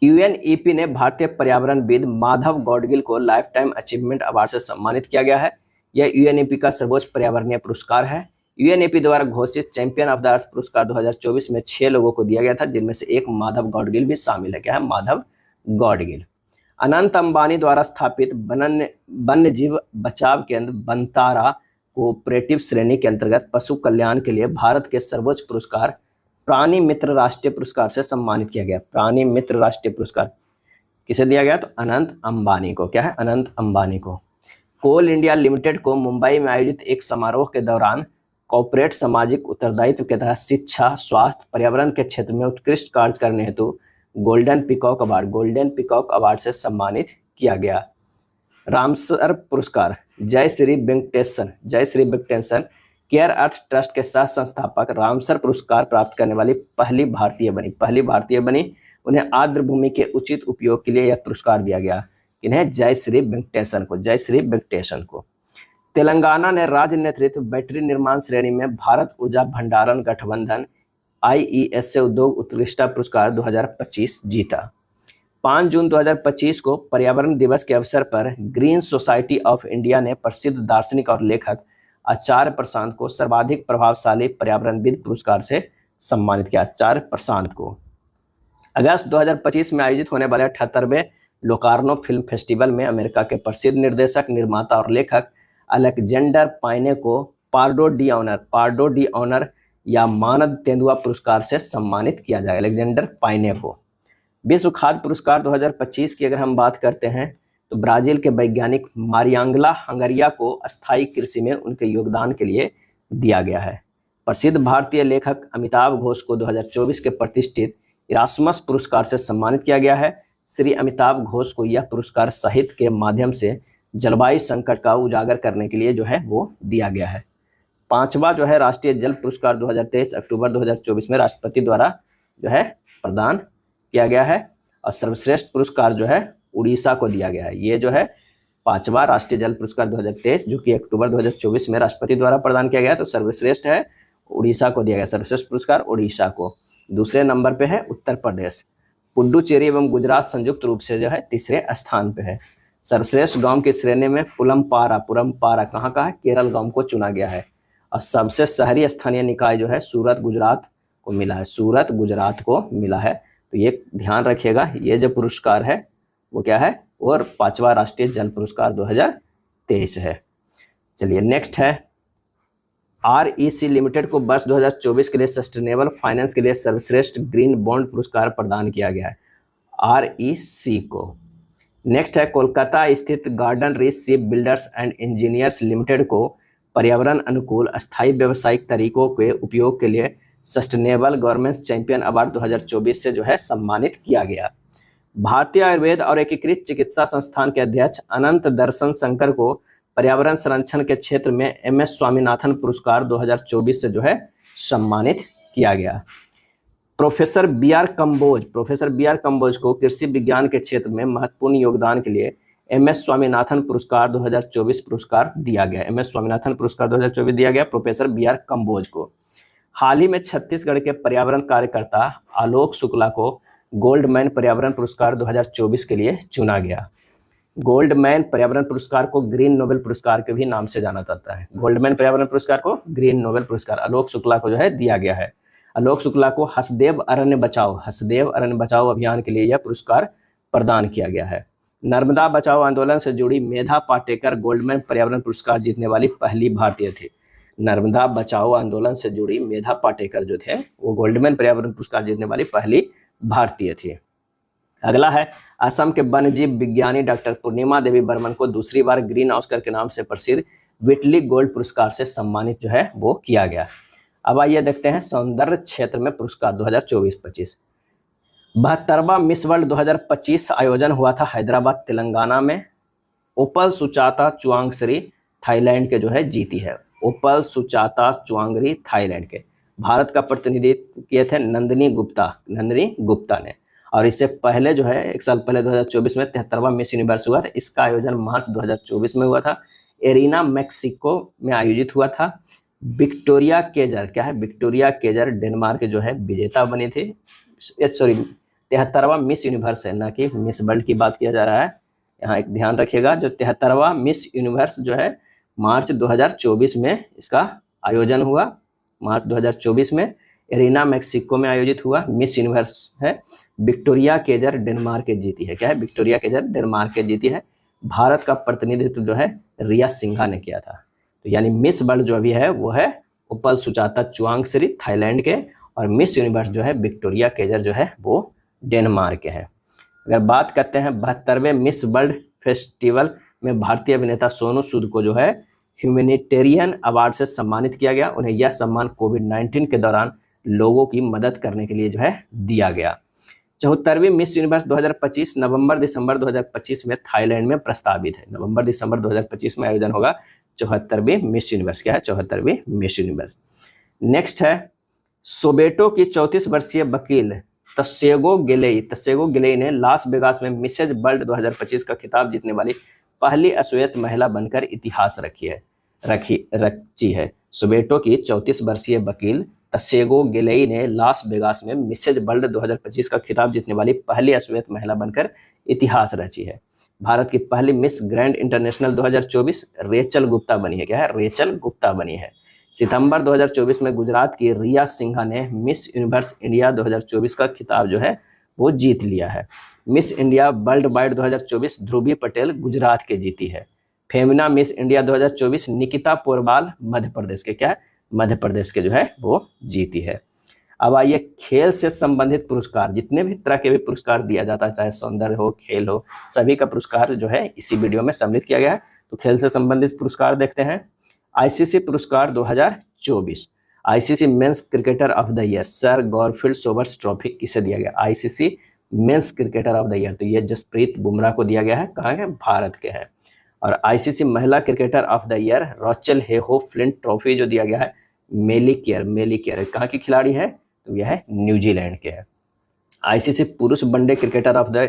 यूएनईपी ने भारतीय पर्यावरणविद माधव गौडगिल को लाइफ टाइम अचीवमेंट अवार्ड से सम्मानित किया गया है। यह यूएनईपी का सर्वोच्च पर्यावरणीय पुरस्कार है। यूएनईपी द्वारा घोषित चैंपियन ऑफ द अर्थ पुरस्कार 2024 में 6 लोगों को दिया गया था, जिनमें से एक माधव गौडगिल भी शामिल है। क्या है? माधव गौडगिल। अनंत अंबानी द्वारा स्थापित वन्य जीव बचाव केंद्र बनतारा कोऑपरेटिव श्रेणी के अंतर्गत पशु कल्याण के लिए भारत के सर्वोच्च पुरस्कार प्राणी मित्र राष्ट्रीय पुरस्कार से सम्मानित किया गया। प्राणी मित्र राष्ट्रीय पुरस्कार किसे दिया गया? तो अनंत अंबानी को। क्या है? अनंत अंबानी को। कोल इंडिया लिमिटेड को मुंबई में आयोजित एक समारोह के दौरान कॉर्पोरेट सामाजिक उत्तरदायित्व के तहत शिक्षा, स्वास्थ्य, पर्यावरण के क्षेत्र में उत्कृष्ट कार्य करने हेतु गोल्डन पीकॉक अवार्ड से सम्मानित किया गया। रामसर पुरस्कार जय श्री वेंकटेशन केयर अर्थ ट्रस्ट के सह संस्थापक रामसर पुरस्कार प्राप्त करने वाली पहली भारतीय बनी। उन्हें आर्द्र भूमि के उचित उपयोग के लिए यह पुरस्कार दिया गया। किन्हें? जय श्री वेंकटेशन को। तेलंगाना ने राज्य नेतृत्व बैटरी निर्माण श्रेणी में भारत ऊर्जा भंडारण गठबंधन IES से उद्योग उत्कृष्टता पुरस्कार 2025 जीता। 5 जून 2025 को पर्यावरण दिवस के अवसर पर ग्रीन सोसाइटी ऑफ इंडिया ने प्रसिद्ध दार्शनिक और लेखक आचार्य प्रशांत को सर्वाधिक प्रभावशाली पर्यावरणविद पुरस्कार से सम्मानित किया, आचार्य प्रशांत को। अगस्त 2025 में आयोजित होने वाले 78वें लोकार्नो फिल्म फेस्टिवल में अमेरिका के प्रसिद्ध निर्देशक, निर्माता और लेखक अलेक्जेंडर पाइने को पार्डो डी ऑनर या मानद तेंदुआ पुरस्कार से सम्मानित किया जाएगा। अलेक्जेंडर पाइने को। विश्व खाद्य पुरस्कार 2025 की अगर हम बात करते हैं तो ब्राजील के वैज्ञानिक मारियांगला हंगरिया को अस्थायी कृषि में उनके योगदान के लिए दिया गया है। प्रसिद्ध भारतीय लेखक अमिताभ घोष को 2024 के प्रतिष्ठित इरास्मस पुरस्कार से सम्मानित किया गया है। श्री अमिताभ घोष को यह पुरस्कार साहित्य के माध्यम से जलवायु संकट का उजागर करने के लिए जो है वो दिया गया है। 5वां जो है राष्ट्रीय जल पुरस्कार 2023 अक्टूबर 2024 में राष्ट्रपति द्वारा जो है प्रदान किया गया है और सर्वश्रेष्ठ पुरस्कार जो है उड़ीसा को दिया गया है। ये जो है 5वां राष्ट्रीय जल पुरस्कार 2023 जो कि अक्टूबर 2024 में राष्ट्रपति द्वारा प्रदान किया गया, तो सर्वश्रेष्ठ है उड़ीसा को दिया गया, सर्वश्रेष्ठ पुरस्कार उड़ीसा को। दूसरे नंबर पे है उत्तर प्रदेश। पुडुचेरी एवं गुजरात संयुक्त रूप से जो है तीसरे स्थान पे है। सर्वश्रेष्ठ गांव की श्रेणी में पुरमपारा कहाँ का है, केरल गांव को चुना गया है। और सबसे शहरी स्थानीय निकाय जो है सूरत गुजरात को मिला है, सूरत गुजरात को मिला है। तो ये ध्यान रखिएगा, ये जो पुरस्कार है वो क्या है, और 5वां राष्ट्रीय जल पुरस्कार 2023 है। चलिए नेक्स्ट है REC लिमिटेड को वर्ष 2024 के लिए सस्टेनेबल फाइनेंस के लिए सर्वश्रेष्ठ ग्रीन बॉन्ड पुरस्कार प्रदान किया गया है REC को। नेक्स्ट है कोलकाता स्थित garden reach ship builders and engineers limited को पर्यावरण अनुकूल अस्थायी व्यावसायिक तरीकों के उपयोग के लिए सस्टेनेबल गवर्नेंस चैंपियन अवार्ड 2024 से जो है सम्मानित किया गया। भारतीय आयुर्वेद और एकीकृत चिकित्सा संस्थान के अध्यक्ष अनंत दर्शन शंकर को पर्यावरण संरक्षण के क्षेत्र में MS स्वामीनाथन पुरस्कार 2024 से जो है सम्मानित किया गया। प्रोफेसर बी आर कंबोज को कृषि विज्ञान के क्षेत्र में महत्वपूर्ण योगदान के लिए MS स्वामीनाथन पुरस्कार 2024 पुरस्कार दिया गया। MS स्वामीनाथन पुरस्कार 2024 दिया गया प्रोफेसर बी आर कंबोज को। हाल ही में छत्तीसगढ़ के पर्यावरण कार्यकर्ता आलोक शुक्ला को गोल्डमैन पर्यावरण पुरस्कार 2024 के लिए चुना गया। गोल्डमैन पर्यावरण पुरस्कार को ग्रीन नोबेल पुरस्कार के भी नाम से जाना जाता है। गोल्डमैन पर्यावरण पुरस्कार को ग्रीन नोबेल पुरस्कार आलोक शुक्ला को जो है दिया गया है। आलोक शुक्ला को हसदेव अरण्य बचाओ अभियान के लिए यह पुरस्कार प्रदान किया गया है। नर्मदा बचाओ आंदोलन से जुड़ी मेधा पाटेकर गोल्डमैन पर्यावरण पुरस्कार जीतने वाली पहली भारतीय थी। नर्मदा बचाओ आंदोलन से जुड़ी मेधा पाटेकर जो थे वो गोल्डमैन पर्यावरण पुरस्कार जीतने वाली पहली भारतीय थी। अगला है असम के वन्यजीव विज्ञानी डॉक्टर पूर्णिमा देवी बर्मन को दूसरी बार ग्रीन ऑस्कर के नाम से प्रसिद्ध व्हिटली गोल्ड पुरस्कार से सम्मानित जो है वो किया गया। अब आइए देखते हैं सौंदर्य क्षेत्र में पुरस्कार 2024-25। 72वां मिस वर्ल्ड 2025 आयोजन हुआ था हैदराबाद तेलंगाना में। ओपल सुचाता चुआंगसरी थाईलैंड के जो है जीती है। ओपल सुचाता चुआंगरी थाईलैंड के। भारत का प्रतिनिधित्व किए थे नंदिनी गुप्ता ने। और इससे पहले जो है एक साल पहले 2024 में 73वां मिस यूनिवर्स हुआ था। इसका आयोजन मार्च 2024 में हुआ था। एरिना मैक्सिको में आयोजित हुआ था। विक्टोरिया केजर डेनमार्क जो है विजेता बनी थी। 73वां मिस यूनिवर्स है, ना कि मिस वर्ल्ड की बात किया जा रहा है। यहाँ एक ध्यान रखिएगा, जो 73वां मिस यूनिवर्स जो है मार्च 2024 में इसका आयोजन हुआ। मार्च 2024 में एरिना मैक्सिको में आयोजित हुआ मिस यूनिवर्स है। विक्टोरिया केजर डेनमार्क के जीती है। क्या है? विक्टोरिया केजर डेनमार्क के जीती है। भारत का प्रतिनिधित्व जो है रिया सिंघा ने किया था। तो यानी मिस वर्ल्ड जो अभी है वो है उपल सुचाता चुआंगसरी थाईलैंड के, और मिस यूनिवर्स जो है विक्टोरिया केजर जो है वो डेनमार्क के है। अगर बात करते हैं 72वें मिस वर्ल्ड फेस्टिवल में भारतीय अभिनेता सोनू सूद को जो है ह्यूमैनिटेरियन अवार्ड से सम्मानित किया गया। उन्हें यह सम्मान कोविड-19 के दौरान लोगों की मदद करने के लिए जो है दिया गया। 74वीं मिस यूनिवर्स 2025 नवंबर-दिसंबर 2025 में थाईलैंड में प्रस्तावित है। नवंबर-दिसंबर 2025 में आयोजन होगा 74वीं मिस यूनिवर्स। क्या है? 74वीं मिस यूनिवर्स। नेक्स्ट है सोबेटो की 34 वर्षीय वकील तसेगो गिलेई ने लास वेगास में मिसेज वर्ल्ड 2025 का खिताब जीतने वाली पहली अश्वेत महिला बनकर इतिहास रची है। सोबेटो की 34 वर्षीय वकील तसेगो गिलेई ने लास वेगास में मिसेज वर्ल्ड 2025 का खिताब जीतने वाली पहली अश्वेत महिला बनकर इतिहास रची है। भारत की पहली miss grand international 2024 Rachel Gupta बनी है। क्या है? रेचल गुप्ता बनी है। सितंबर 2024 में गुजरात की रिया सिन्हा ने मिस यूनिवर्स इंडिया 2024 का खिताब जो है वो जीत लिया है। मिस इंडिया वर्ल्ड वाइड 2024 ध्रुवी पटेल गुजरात के जीती है। फेमिना मिस इंडिया 2024 निकिता पोरवाल मध्य प्रदेश के क्या है, मध्य प्रदेश के जो है वो जीती है। अब आइए खेल से संबंधित पुरस्कार, जितने भी तरह के भी पुरस्कार दिया जाता है, चाहे सौंदर्य हो, खेल हो, सभी का पुरस्कार जो है इसी वीडियो में सम्मिलित किया गया है। तो खेल से संबंधित पुरस्कार देखते हैं। आईसीसी पुरस्कार 2024, ICC men's cricketer of the year sir Garfield Sobers trophy किसे दिया गया? ICC men's cricketer of the year, तो ये जसप्रीत बुमराह को दिया गया है। कहाँ के? भारत के है। और आईसीसी महिला cricketer of the year Rachael Heyhoe Flint trophy जो दिया गया है मेली केयर कहाँ की खिलाड़ी है? तो यह है न्यूजीलैंड के है। आईसीसी पुरुष one day cricketer of the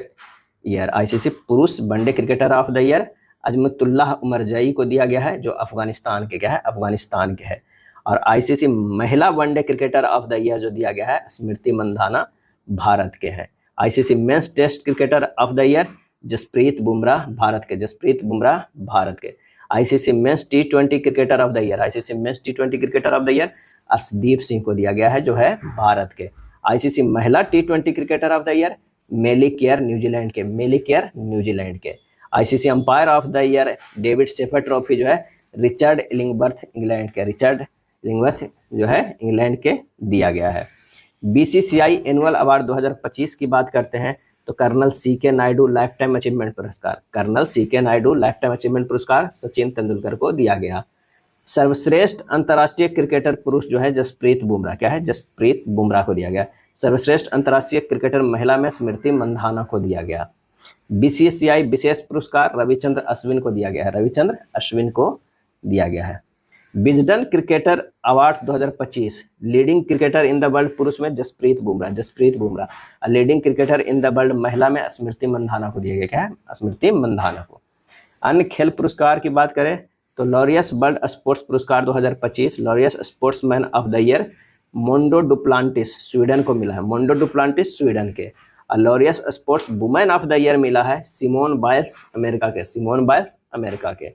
year, ICC पुरुष one day cricketer of the year Azmatullah Omarzai को दिया गया है, जो अफगानिस्तान के क्या है? अफगानिस्तान के है। और आईसीसी महिला one day cricketer of the year जो दिया गया है स्मृति मंधाना, भारत के है। ICC men's test cricketer of the year Jasprit Bumrah, भारत के, जसप्रीत बुमराह भारत के। आईसीसी मेंस टी20 cricketer of the year, ICC men's टी20 cricketer of the year Arshdeep Singh को दिया गया है, जो है भारत के। आईसीसी महिला टी20 cricketer of the year Melie Kerr New Zealand के, मेली केयर न्यूजीलैंड के। ICC umpire of the year David Shepherd trophy जो है रिचर्ड इलिंगवर्थ इंग्लैंड के, रिचर्ड इलिंगवर्थ जो है इंग्लैंड के दिया गया है। बीसीसीआई एनुअल अवार्ड 2025 की बात करते हैं तो colonel CK Naidu lifetime achievement पुरस्कार, colonel CK Naidu lifetime achievement पुरस्कार सचिन तेंदुलकर को दिया गया। सर्वश्रेष्ठ अंतर्राष्ट्रीय क्रिकेटर पुरुष जो है जसप्रीत बुमराह, क्या है? जसप्रीत बुमराह को दिया गया। सर्वश्रेष्ठ अंतर्राष्ट्रीय क्रिकेटर महिला में स्मृति मंधाना को दिया गया। बीसीसीआई विशेष पुरस्कार रविचंद्र अश्विन को दिया गया है, रविचंद्र अश्विन को दिया गया है। Wisden cricketer award 2025 leading cricketer in the world पुरुष में Jasprit Bumrah, Jasprit Bumrah. Leading cricketer in the world महिला में स्मृति मंधाना को दिया गया, क्या है? स्मृति मंधाना को। अन्य खेल पुरस्कार की बात करें तो लॉरियस वर्ल्ड स्पोर्ट्स पुरस्कार 2025 Laureus sportsman of the year Mondo Duplantis Sweden को मिला है, मोंडो डुप्लांटिस स्वीडन के। Laureus sports women of the year मिला है सिमोन बाइल्स अमेरिका के, सिमोन बाइल्स अमेरिका के।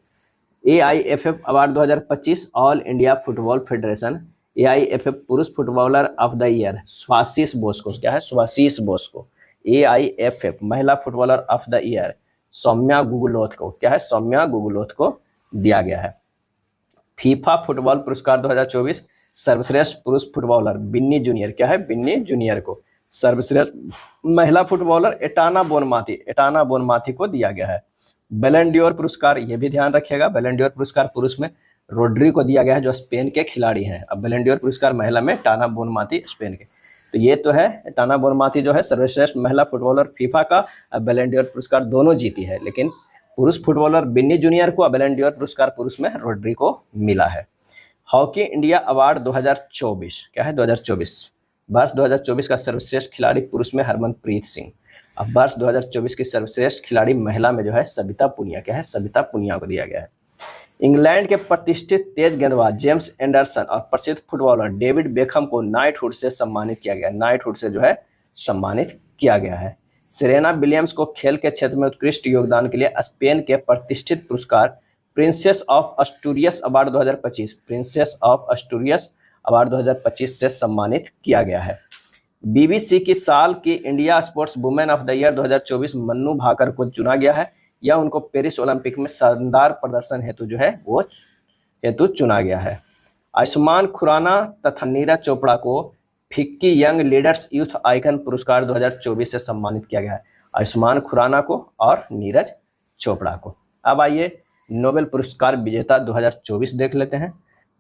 AIFF award 2025 all India football federation AIFF पुरुष footballer of the year Swashish Bose को, क्या है? स्वाशीष बोस को। एआईएफएफ महिला footballer of the year Saumya Gugloth को, क्या है? सौम्या गुगलोथ को दिया गया है। फीफा फुटबॉल पुरस्कार 2024 सर्वश्रेष्ठ पुरुष फुटबॉलर बिन्नी जूनियर, क्या है? बिन्नी जूनियर को। सर्वश्रेष्ठ महिला फुटबॉलर एटाना बोनमाथी को दिया गया है। बैलन डोर पुरस्कार, ये भी ध्यान रखिएगा, बैलन डोर पुरस्कार पुरुष में रोड्री को दिया गया है, जो स्पेन के खिलाड़ी हैं। अब बैलन डोर पुरस्कार महिला में टाना बोनमाथी स्पेन के। तो ये तो है टाना बोनमाथी जो है सर्वश्रेष्ठ महिला फुटबॉलर फीफा का, बैलन डोर पुरस्कार दोनों जीती है, लेकिन पुरुष फुटबॉलर बिन्नी जूनियर को, बैलन डोर पुरस्कार पुरुष में रोड्री को मिला है। हॉकी इंडिया अवार्ड 2024, क्या है? 2024 वर्ष 2024 का सर्वश्रेष्ठ खिलाड़ी पुरुष में हरमनप्रीत सिंह। अब वर्ष 2024 की सर्वश्रेष्ठ खिलाड़ी महिला में जो है सविता पुनिया, क्या है? सविता पुनिया को दिया गया है। इंग्लैंड के प्रतिष्ठित तेज गेंदबाज जेम्स एंडरसन और प्रसिद्ध फुटबॉलर डेविड बेकहम को नाइटहुड से सम्मानित किया गया, नाइटहुड से जो है सम्मानित किया गया है। सेरेना विलियम्स को खेल के क्षेत्र में उत्कृष्ट योगदान के लिए स्पेन के प्रतिष्ठित पुरस्कार princess of Asturias award 2025 princess of Asturias award 2025 से सम्मानित किया गया है। बीबीसी की साल की India sports women of the year 2024 Manu Bhaker को चुना गया है। यह उनको पेरिस ओलंपिक में शानदार प्रदर्शन हेतु जो है वो हेतु चुना गया है। आयुष्मान खुराना तथा नीरज चोपड़ा को FICCI young leaders youth icon पुरस्कार 2024 से सम्मानित किया गया है, आयुष्मान खुराना को और नीरज चोपड़ा को। अब आइए नोबेल पुरस्कार विजेता 2024 देख लेते हैं।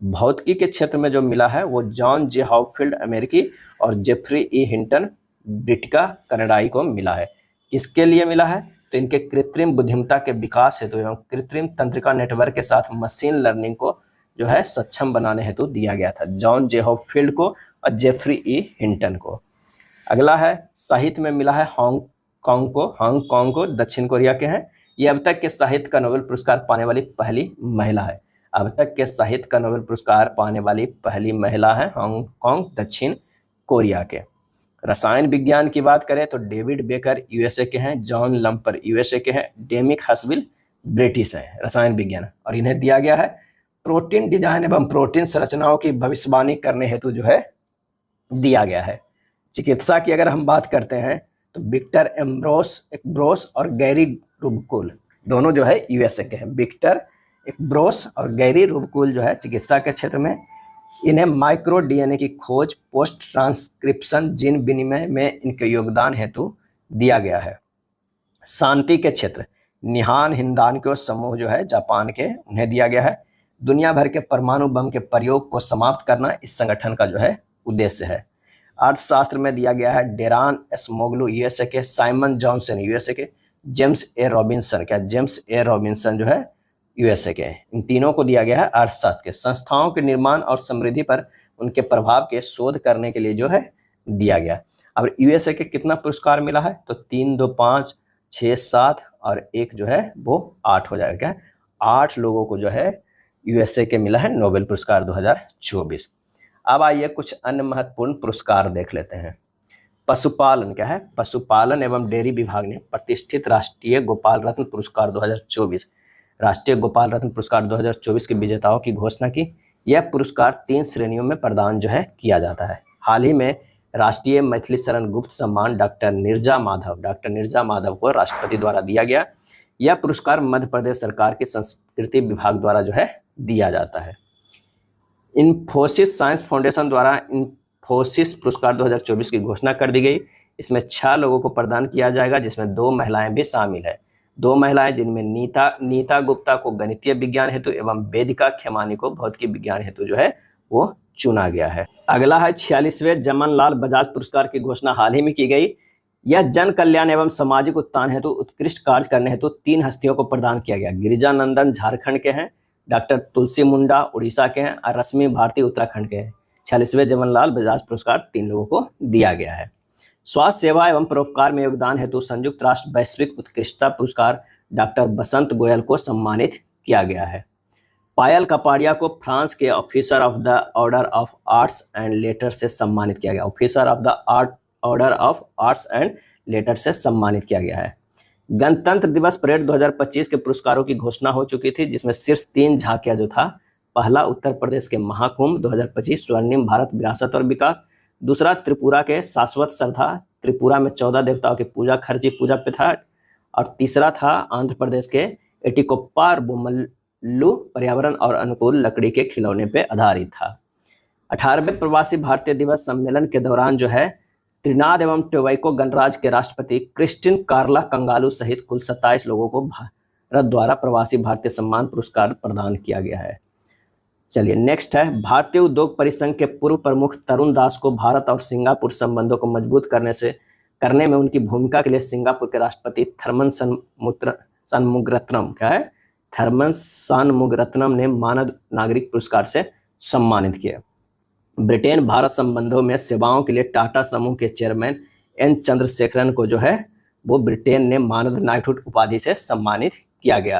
भौतिकी के क्षेत्र में जो मिला है वो जॉन जे हॉपफील्ड अमेरिकी और जेफरी ई हिंटन ब्रिटिका कनाडाई को मिला है। किसके लिए मिला है? तो इनके कृत्रिम बुद्धिमत्ता के विकास हेतु एवं कृत्रिम तंत्रिका नेटवर्क के साथ मशीन लर्निंग को जो है सक्षम बनाने हेतु दिया गया था, जॉन जे हॉपफील्ड को और जेफरी ई हिंटन को। अगला है साहित्य में मिला है हांगकांग को, दक्षिण कोरिया के हैं। ये अब तक के साहित्य का नोबेल पुरस्कार पाने वाली पहली महिला है, अब तक के साहित्य का नोबेल पुरस्कार पाने वाली पहली महिला है हांगकांग दक्षिण कोरिया के। रसायन विज्ञान की बात करें तो डेविड बेकर यूएसए के हैं, जॉन लम्पर यूएसए के हैं, डेमिक हसविल ब्रिटिश है रसायन विज्ञान, और इन्हें दिया गया है प्रोटीन डिजाइन एवं प्रोटीन संरचनाओं की भविष्यवाणी करने हेतु जो है दिया गया है। चिकित्सा की अगर हम बात करते हैं तो विक्टर एम्ब्रोस और गैरी रुबकुल दोनों जो है यूएसए के हैं। विक्टर एम्ब्रोस और गैरी रुबकुल जो है चिकित्सा के क्षेत्र में, इन्हें माइक्रो डीएनए की खोज, पोस्ट ट्रांसक्रिप्शन, जीन विनिमय में इनके योगदान हेतु दिया गया है। शांति के क्षेत्र निहान हिंदानको समूह जो है जापान के, उन्हें दिया गया है। दुनिया भर के परमाणु बम के प्रयोग को समाप्त करना इस संगठन का जो है उद्देश्य है। अर्थशास्त्र में दिया गया है डेरान एस्मोग्लू यूएसए के, साइमन जॉनसन यूएसए के, जेम्स ए रॉबिन्सन जो है यूएसए के। इन तीनों को दिया गया है अर्थशास्त्र के। संस्थाओं के निर्माण और समृद्धि पर उनके प्रभाव के शोध करने के लिए जो है दिया गया। अब यूएसए के कितना पुरस्कार मिला है तो 3, 2, 5, 6, 7 और 1 जो है वो 8 हो जाएगा। 8 लोगों को जो है यूएसए के मिला है नोबेल पुरस्कार 2024। अब आइए कुछ अन्य महत्वपूर्ण पुरस्कार देख लेते हैं। पशुपालन क्या है, पशुपालन एवं डेयरी विभाग ने प्रतिष्ठित राष्ट्रीय गोपाल रत्न पुरस्कार 2024 राष्ट्रीय गोपाल रत्न पुरस्कार 2024 के विजेताओं की घोषणा की। यह पुरस्कार 3 श्रेणियों में प्रदान जो है किया जाता है। हाल ही में राष्ट्रीय मैथिली शरण गुप्त सम्मान डॉक्टर नीरजा माधव को राष्ट्रपति द्वारा दिया गया। यह पुरस्कार मध्य प्रदेश सरकार की संस्कृति विभाग द्वारा जो है दिया जाता है। इन्फोसिस साइंस फाउंडेशन द्वारा इन्फोसिस पुरस्कार 2024 की घोषणा कर दी गई। इसमें 6 लोगों को प्रदान किया जाएगा, जिसमें 2 महिलाएं भी शामिल है। 2 महिलाएं जिनमें नीता गुप्ता को गणितीय विज्ञान हेतु एवं वेदिका खेमानी को भौतिकी विज्ञान हेतु जो है वो चुना गया है। अगला है 46वें जमनलाल बजाज पुरस्कार की घोषणा हाल ही में की गई। यह जन कल्याण एवं सामाजिक उत्थान हेतु उत्कृष्ट कार्य करने हेतु 3 हस्तियों को प्रदान किया गया। गिरिजानंदन झारखंड के हैं, डॉक्टर तुलसी मुंडा उड़ीसा के हैं और रश्मि भारती उत्तराखंड के हैं। 46वें जमनलाल बजाज पुरस्कार 3 लोगों को दिया गया है। स्वास्थ्य सेवा एवं परोपकार में योगदान हेतु संयुक्त राष्ट्र वैश्विक उत्कृष्टता पुरस्कार डॉक्टर बसंत गोयल को सम्मानित किया गया है। पायल कपाड़िया को फ्रांस के officer of the order of arts and later से सम्मानित किया गया। Officer of the order of arts and later से सम्मानित किया गया है। गणतंत्र दिवस परेड 2025 के पुरस्कारों की घोषणा हो चुकी थी, जिसमें शीर्ष 3 झांकियां जो था, पहला उत्तर प्रदेश के महाकुंभ 2025 स्वर्णिम भारत विरासत और विकास, दूसरा त्रिपुरा के शाश्वत श्रद्धा, त्रिपुरा में 14 देवताओं की पूजा खर्ची पूजा प्रथा, और तीसरा था आंध्र प्रदेश के एटिकोप्पा बोम्मल्लू पर्यावरण और अनुकूल लकड़ी के खिलौने पे आधारित था। 18वें प्रवासी भारतीय दिवस सम्मेलन के दौरान जो है त्रिनाद एवं टोबैको गणराज्य के राष्ट्रपति क्रिस्टिन कार्ला कंगालू सहित कुल 27 लोगों को भारत द्वारा प्रवासी भारतीय सम्मान पुरस्कार प्रदान किया गया है। चलिए नेक्स्ट है, भारतीय उद्योग परिसंघ के पूर्व प्रमुख तरुण दास को भारत और सिंगापुर संबंधों को मजबूत करने में उनकी भूमिका के लिए सिंगापुर के राष्ट्रपति थर्मन षणमुगरत्नम ने मानव नागरिक पुरस्कार से सम्मानित किया। ब्रिटेन भारत संबंधों में सेवाओं के लिए टाटा समूह के चेयरमैन एन चंद्रशेखरन को जो है वो ब्रिटेन ने मानद नाइटहुड उपाधि से सम्मानित किया गया।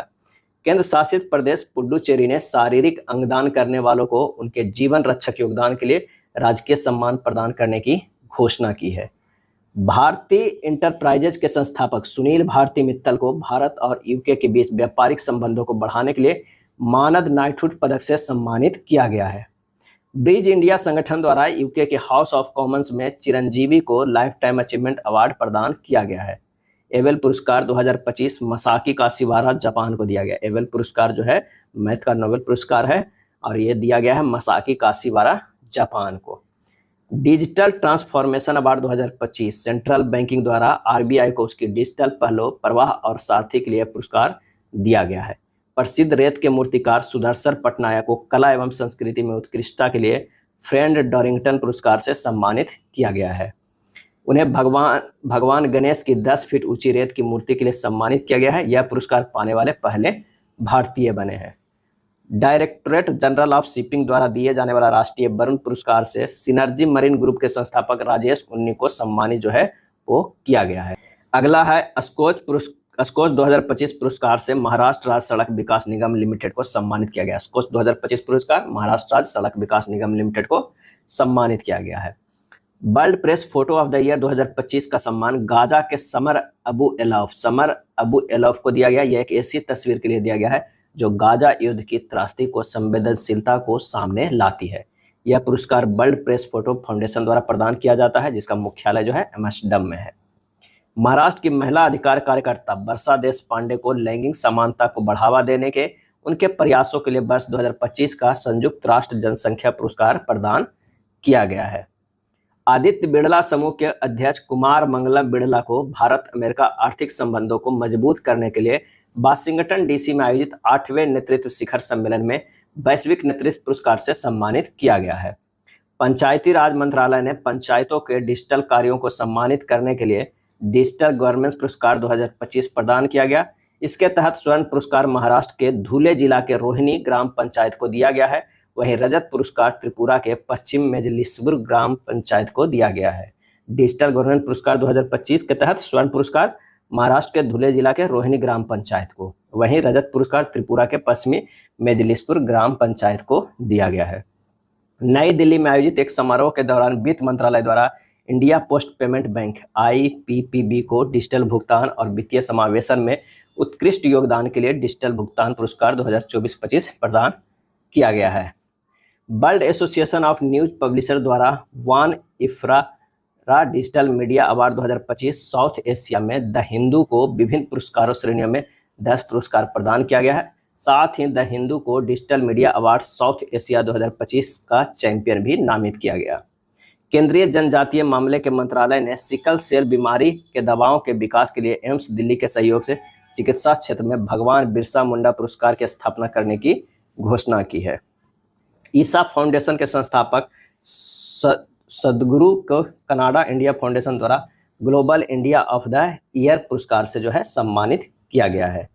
केंद्र शासित प्रदेश पुडुचेरी ने शारीरिक अंगदान करने वालों को उनके जीवन रक्षक योगदान के लिए राजकीय सम्मान प्रदान करने की घोषणा की है। भारती इंटरप्राइजेज के संस्थापक सुनील भारती मित्तल को भारत और यूके के बीच व्यापारिक संबंधों को बढ़ाने के लिए मानद नाइटहुड पदक से सम्मानित किया गया है। ब्रिज इंडिया संगठन द्वारा यूके के हाउस ऑफ कॉमन्स में चिरंजीवी को लाइफ टाइम अचीवमेंट अवार्ड प्रदान किया गया है। एबेल पुरस्कार 2025 मसाकी काशिवारा जापान को दिया गया। एबेल पुरस्कार जो है मैथ का नोबेल पुरस्कार है और ये दिया गया है मसाकी काशिवारा जापान को। Digital transformation award 2025 central banking द्वारा आरबीआई को उसकी डिजिटल पहलों, प्रवाह और सारथी के लिए पुरस्कार दिया गया है। प्रसिद्ध रेत के मूर्तिकार सुदर्शन पटनायक को कला एवं संस्कृति में उत्कृष्टता के लिए फ्रेंड डॉरिंगटन पुरस्कार से सम्मानित किया गया है। उन्हें भगवान गणेश की 10 फीट ऊंची रेत की मूर्ति के लिए सम्मानित किया गया है। यह पुरस्कार पाने वाले पहले भारतीय बने हैं। डायरेक्टरेट जनरल ऑफ शिपिंग द्वारा दिए जाने वाला राष्ट्रीय वरुण पुरस्कार से सिनर्जी मरीन ग्रुप के संस्थापक राजेश उन्नी को सम्मानित जो है वो किया गया है। अगला है स्कोच 2025 पुरस्कार से महाराष्ट्र राज्य सड़क विकास निगम लिमिटेड को सम्मानित किया गया। स्कोच 2025 पुरस्कार महाराष्ट्र राज्य सड़क विकास निगम लिमिटेड को सम्मानित किया गया है। World press photo of the year 2025 का सम्मान गाजा के समर अबू एलौफ को दिया गया। यह एक ऐसी तस्वीर के लिए दिया गया है जो गाजा युद्ध की त्रासदी को संवेदनशीलता को सामने लाती है। यह पुरस्कार वर्ल्ड प्रेस फोटो फाउंडेशन द्वारा प्रदान किया जाता है, जिसका मुख्यालय जो है एम्स्टर्डम में है। महाराष्ट्र की महिला अधिकार कार्यकर्ता वर्षा देशपांडे को लैंगिक समानता को बढ़ावा देने के उनके प्रयासों के लिए वर्ष 2025 का संयुक्त राष्ट्र जनसंख्या पुरस्कार प्रदान किया गया है। आदित्य बिड़ला समूह के अध्यक्ष कुमार मंगलम बिड़ला को भारत अमेरिका आर्थिक संबंधों को मजबूत करने के लिए वाशिंगटन डीसी में आयोजित 8वें नेतृत्व शिखर सम्मेलन में वैश्विक नेतृत्व पुरस्कार से सम्मानित किया गया है। पंचायती राज मंत्रालय ने पंचायतों के डिजिटल कार्यों को सम्मानित करने के लिए डिजिटल गवर्नेंस पुरस्कार 2025 प्रदान किया गया। इसके तहत स्वर्ण पुरस्कार महाराष्ट्र के धुले जिला के रोहिणी ग्राम पंचायत को दिया गया है। वहीं रजत पुरस्कार त्रिपुरा के पश्चिम मेजलिसपुर ग्राम पंचायत को दिया गया है। डिजिटल गवर्नेंस पुरस्कार 2025 के तहत स्वर्ण पुरस्कार महाराष्ट्र के धुले जिला के रोहिणी ग्राम पंचायत को, वहीं रजत पुरस्कार त्रिपुरा के पश्चिमी मेजलिसपुर ग्राम पंचायत को दिया गया है। नई दिल्ली में आयोजित एक समारोह के दौरान वित्त मंत्रालय द्वारा India post payment bank IPPB को डिजिटल भुगतान और वित्तीय समावेशन में उत्कृष्ट योगदान के लिए डिजिटल भुगतान पुरस्कार 2024-25 प्रदान किया गया है। World association of news publisher द्वारा वान IFRA digital media award 2025 south Asia में द हिंदू को विभिन्न पुरस्कारों श्रेणियों में 10 पुरस्कार प्रदान किया गया है। साथ ही द हिंदू को digital media award south Asia 2025 का चैंपियन भी नामित किया गया। केंद्रीय जनजातीय मामले के मंत्रालय ने सिकल सेल बीमारी के दवाओं के विकास के लिए एम्स दिल्ली के सहयोग से चिकित्सा क्षेत्र में भगवान बिरसा मुंडा पुरस्कार की स्थापना करने की घोषणा की है। ईसा फाउंडेशन के संस्थापक सदगुरु को कनाडा इंडिया फाउंडेशन द्वारा global India of the year पुरस्कार से जो है सम्मानित किया गया है।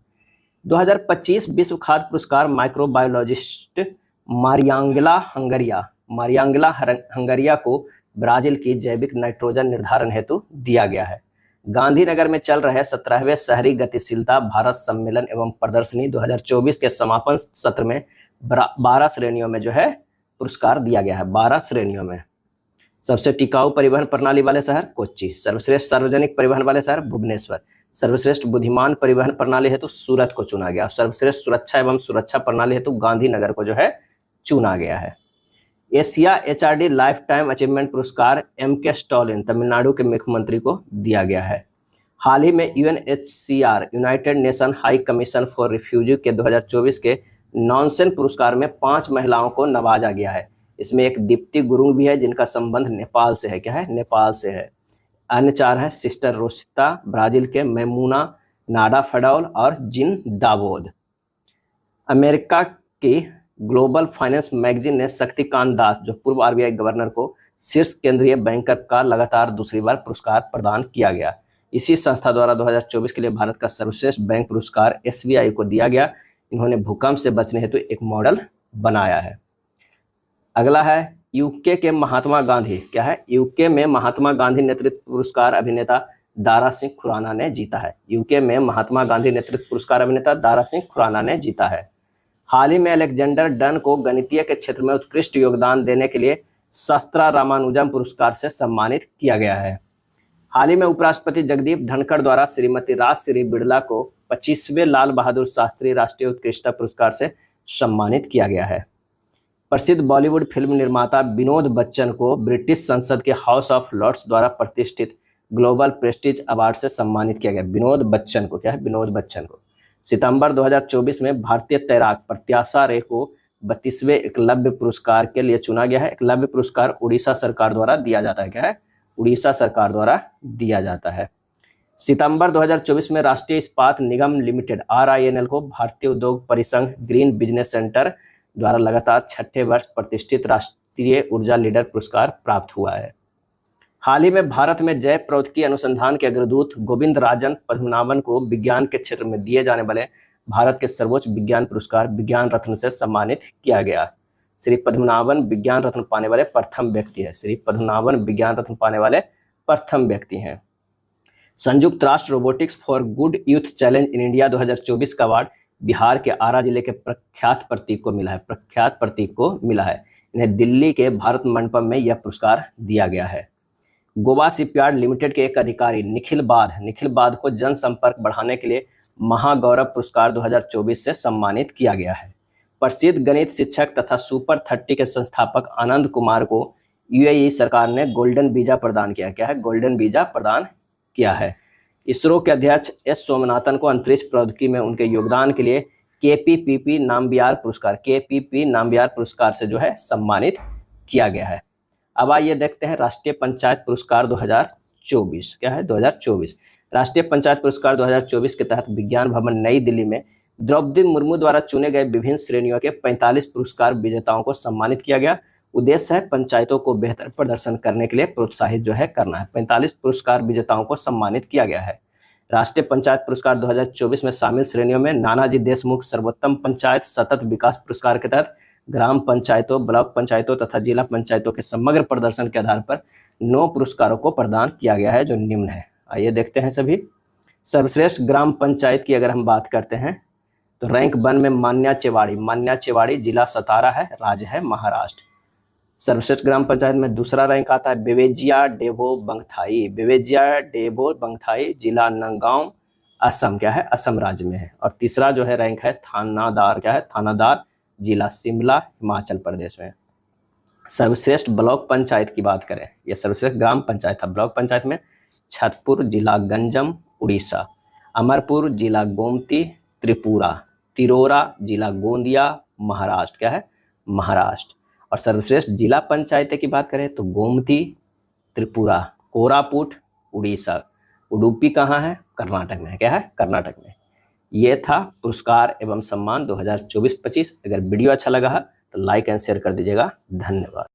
2025 विश्व खाद्य पुरस्कार माइक्रोबायोलॉजिस्ट मारियांगला हंगरिया को ब्राजील की जैविक नाइट्रोजन निर्धारण हेतु दिया गया है। गांधीनगर में चल रहे 17वें शहरी गतिशीलता भारत सम्मेलन एवं प्रदर्शनी 2024 के समापन सत्र में 12 श्रेणियों में जो है पुरस्कार दिया गया है। 12 श्रेणियों में सबसे टिकाऊ परिवहन प्रणाली वाले शहर कोच्चि, सर्वश्रेष्ठ सार्वजनिक परिवहन वाले शहर भुवनेश्वर, सर्वश्रेष्ठ बुद्धिमान परिवहन प्रणाली हेतु सूरत को चुना गया। सर्वश्रेष्ठ सुरक्षा एवं सुरक्षा प्रणाली हेतु गांधीनगर को जो है चुना गया है। Asia HRD life time achievement पुरस्कार MK स्टालिन तमिलनाडु के मुख्यमंत्री को दिया गया है। हाल ही में UNHCR United nation high commission for refugee के 2024 के नॉनसेन पुरस्कार में 5 महिलाओं को नवाजा गया है। इसमें एक दीप्ति गुरुंग भी है जिनका संबंध नेपाल से है। क्या है? नेपाल से है। अन्य 4 हैं सिस्टर रोसिता, ब्राजील के मैमूना नाडा फडौल और जिन दावोद। अमेरिका की ग्लोबल फाइनेंस मैगजीन ने शक्तिकांत दास, जो पूर्व RBI गवर्नर को शीर्ष केंद्रीय बैंकर का लगातार दूसरी बार पुरस्कार प्रदान किया गया। इसी संस्था द्वारा 2024 के लिए भारत का सर्वश्रेष्ठ बैंक पुरस्कार SBI को दिया गया। इन्होंने भूकंप से बचने हेतु एक मॉडल बनाया है। अगला है UK के महात्मा गांधी। क्या है? UK में महात्मा गांधी नेतृत्व पुरस्कार अभिनेता दारा सिंह खुराना ने जीता है। UK में महात्मा गांधी नेतृत्व पुरस्कार अभिनेता दारा सिंह खुराना ने जीता है। हाल ही में अलेक्जेंडर डन को गणितीय के क्षेत्र में उत्कृष्ट योगदान देने के लिए शास्त्रा रामानुजम पुरस्कार से सम्मानित किया गया है। हाल ही में उपराष्ट्रपति जगदीप धनखड़ द्वारा श्रीमती राजश्री बिड़ला को 25वें लाल बहादुर शास्त्री राष्ट्रीय उत्कृष्टता पुरस्कार से सम्मानित किया गया है। प्रसिद्ध बॉलीवुड फिल्म निर्माता विनोद बच्चन को ब्रिटिश संसद के हाउस ऑफ लॉर्ड्स द्वारा प्रतिष्ठित ग्लोबल प्रेस्टीज अवार्ड से सम्मानित किया गया। विनोद बच्चन को, क्या है? विनोद बच्चन को सितंबर 2024 में भारतीय तैराक प्रत्याशा रे को 32वें एकलव्य पुरस्कार के लिए चुना गया है। एकलव्य पुरस्कार उड़ीसा सरकार द्वारा दिया जाता है। क्या है? उड़ीसा सरकार द्वारा दिया जाता है। सितंबर 2024 में राष्ट्रीय इस्पात निगम लिमिटेड RINL को भारतीय उद्योग परिसंघ ग्रीन बिजनेस सेंटर द्वारा लगातार 6ठे वर्ष प्रतिष्ठित राष्ट्रीय ऊर्जा लीडर पुरस्कार प्राप्त हुआ है। हाल ही में भारत में जैव प्रौद्योगिकी अनुसंधान के अग्रदूत गोविंद राजन पद्मनाभन को विज्ञान के क्षेत्र में दिए जाने वाले भारत के सर्वोच्च विज्ञान पुरस्कार विज्ञान रत्न से सम्मानित किया गया। श्री पद्मनाभन विज्ञान रत्न पाने वाले प्रथम व्यक्ति है। श्री पद्मनाभन विज्ञान रत्न पाने वाले प्रथम व्यक्ति हैं। संयुक्त राष्ट्र robotics for good youth challenge in India 2024 का अवार्ड बिहार के आरा जिले के प्रख्यात प्रतीक को मिला है। इन्हें दिल्ली के भारत मंडपम में यह पुरस्कार दिया गया है। गोवा शिपयार्ड लिमिटेड के एक अधिकारी निखिल बाध को जनसंपर्क बढ़ाने के लिए महागौरव पुरस्कार 2024 से सम्मानित किया गया है। प्रसिद्ध गणित शिक्षक तथा सुपर 30 के संस्थापक आनंद कुमार को यूएई सरकार ने गोल्डन वीजा प्रदान किया। क्या है? गोल्डन वीजा प्रदान किया है। इसरो के अध्यक्ष एस सोमनाथन को अंतरिक्ष प्रौद्योगिकी में उनके योगदान के लिए केपीपीपी नामवियार पुरस्कार से जो है सम्मानित किया गया है। अब आइए देखते हैं राष्ट्रीय पंचायत पुरस्कार 2024। क्या है? 2024 राष्ट्रीय पंचायत पुरस्कार 2024 के तहत विज्ञान भवन नई दिल्ली में द्रौपदी मुर्मू द्वारा चुने गए विभिन्न श्रेणियों के 45 पुरस्कार विजेताओं को सम्मानित किया गया। उद्देश्य है पंचायतों को बेहतर प्रदर्शन करने के लिए प्रोत्साहित जो है करना है। 45 पुरस्कार विजेताओं को सम्मानित किया गया है। राष्ट्रीय पंचायत पुरस्कार 2024 में शामिल श्रेणियों में नानाजी देशमुख सर्वोत्तम पंचायत सतत विकास पुरस्कार के तहत ग्राम पंचायतों, ब्लॉक पंचायतों तथा जिला पंचायतों के समग्र प्रदर्शन के आधार पर 9 पुरस्कारों को प्रदान किया गया है, जो निम्न है। आइए देखते हैं सभी। सर्वश्रेष्ठ ग्राम पंचायत की अगर हम बात करते हैं तो रैंक 1 में मान्या चेवाड़ी जिला सतारा है, राज्य है महाराष्ट्र। सर्वश्रेष्ठ ग्राम पंचायत में दूसरा रैंक आता है बेवेजिया डेभो बंगथाई जिला नंगांव, असम। क्या है? असम राज्य में है। और तीसरा जो है रैंक है थानादार। क्या है? थानादार जिला शिमला, हिमाचल प्रदेश में। सर्वश्रेष्ठ ब्लॉक पंचायत की बात करें, यह सर्वश्रेष्ठ ग्राम पंचायत था। ब्लॉक पंचायत में छतपुर जिला गंजम उड़ीसा, अमरपुर जिला गोमती त्रिपुरा, तिरोरा जिला गोंदिया महाराष्ट्र। क्या है? महाराष्ट्र। और सर्वश्रेष्ठ जिला पंचायत की बात करें तो गोमती त्रिपुरा, कोरापुट उड़ीसा, उडुपी कहाँ है? कर्नाटक में है। क्या है? कर्नाटक में। ये था पुरस्कार एवं सम्मान 2024-25। अगर वीडियो अच्छा लगा है तो लाइक एंड शेयर कर दीजिएगा। धन्यवाद।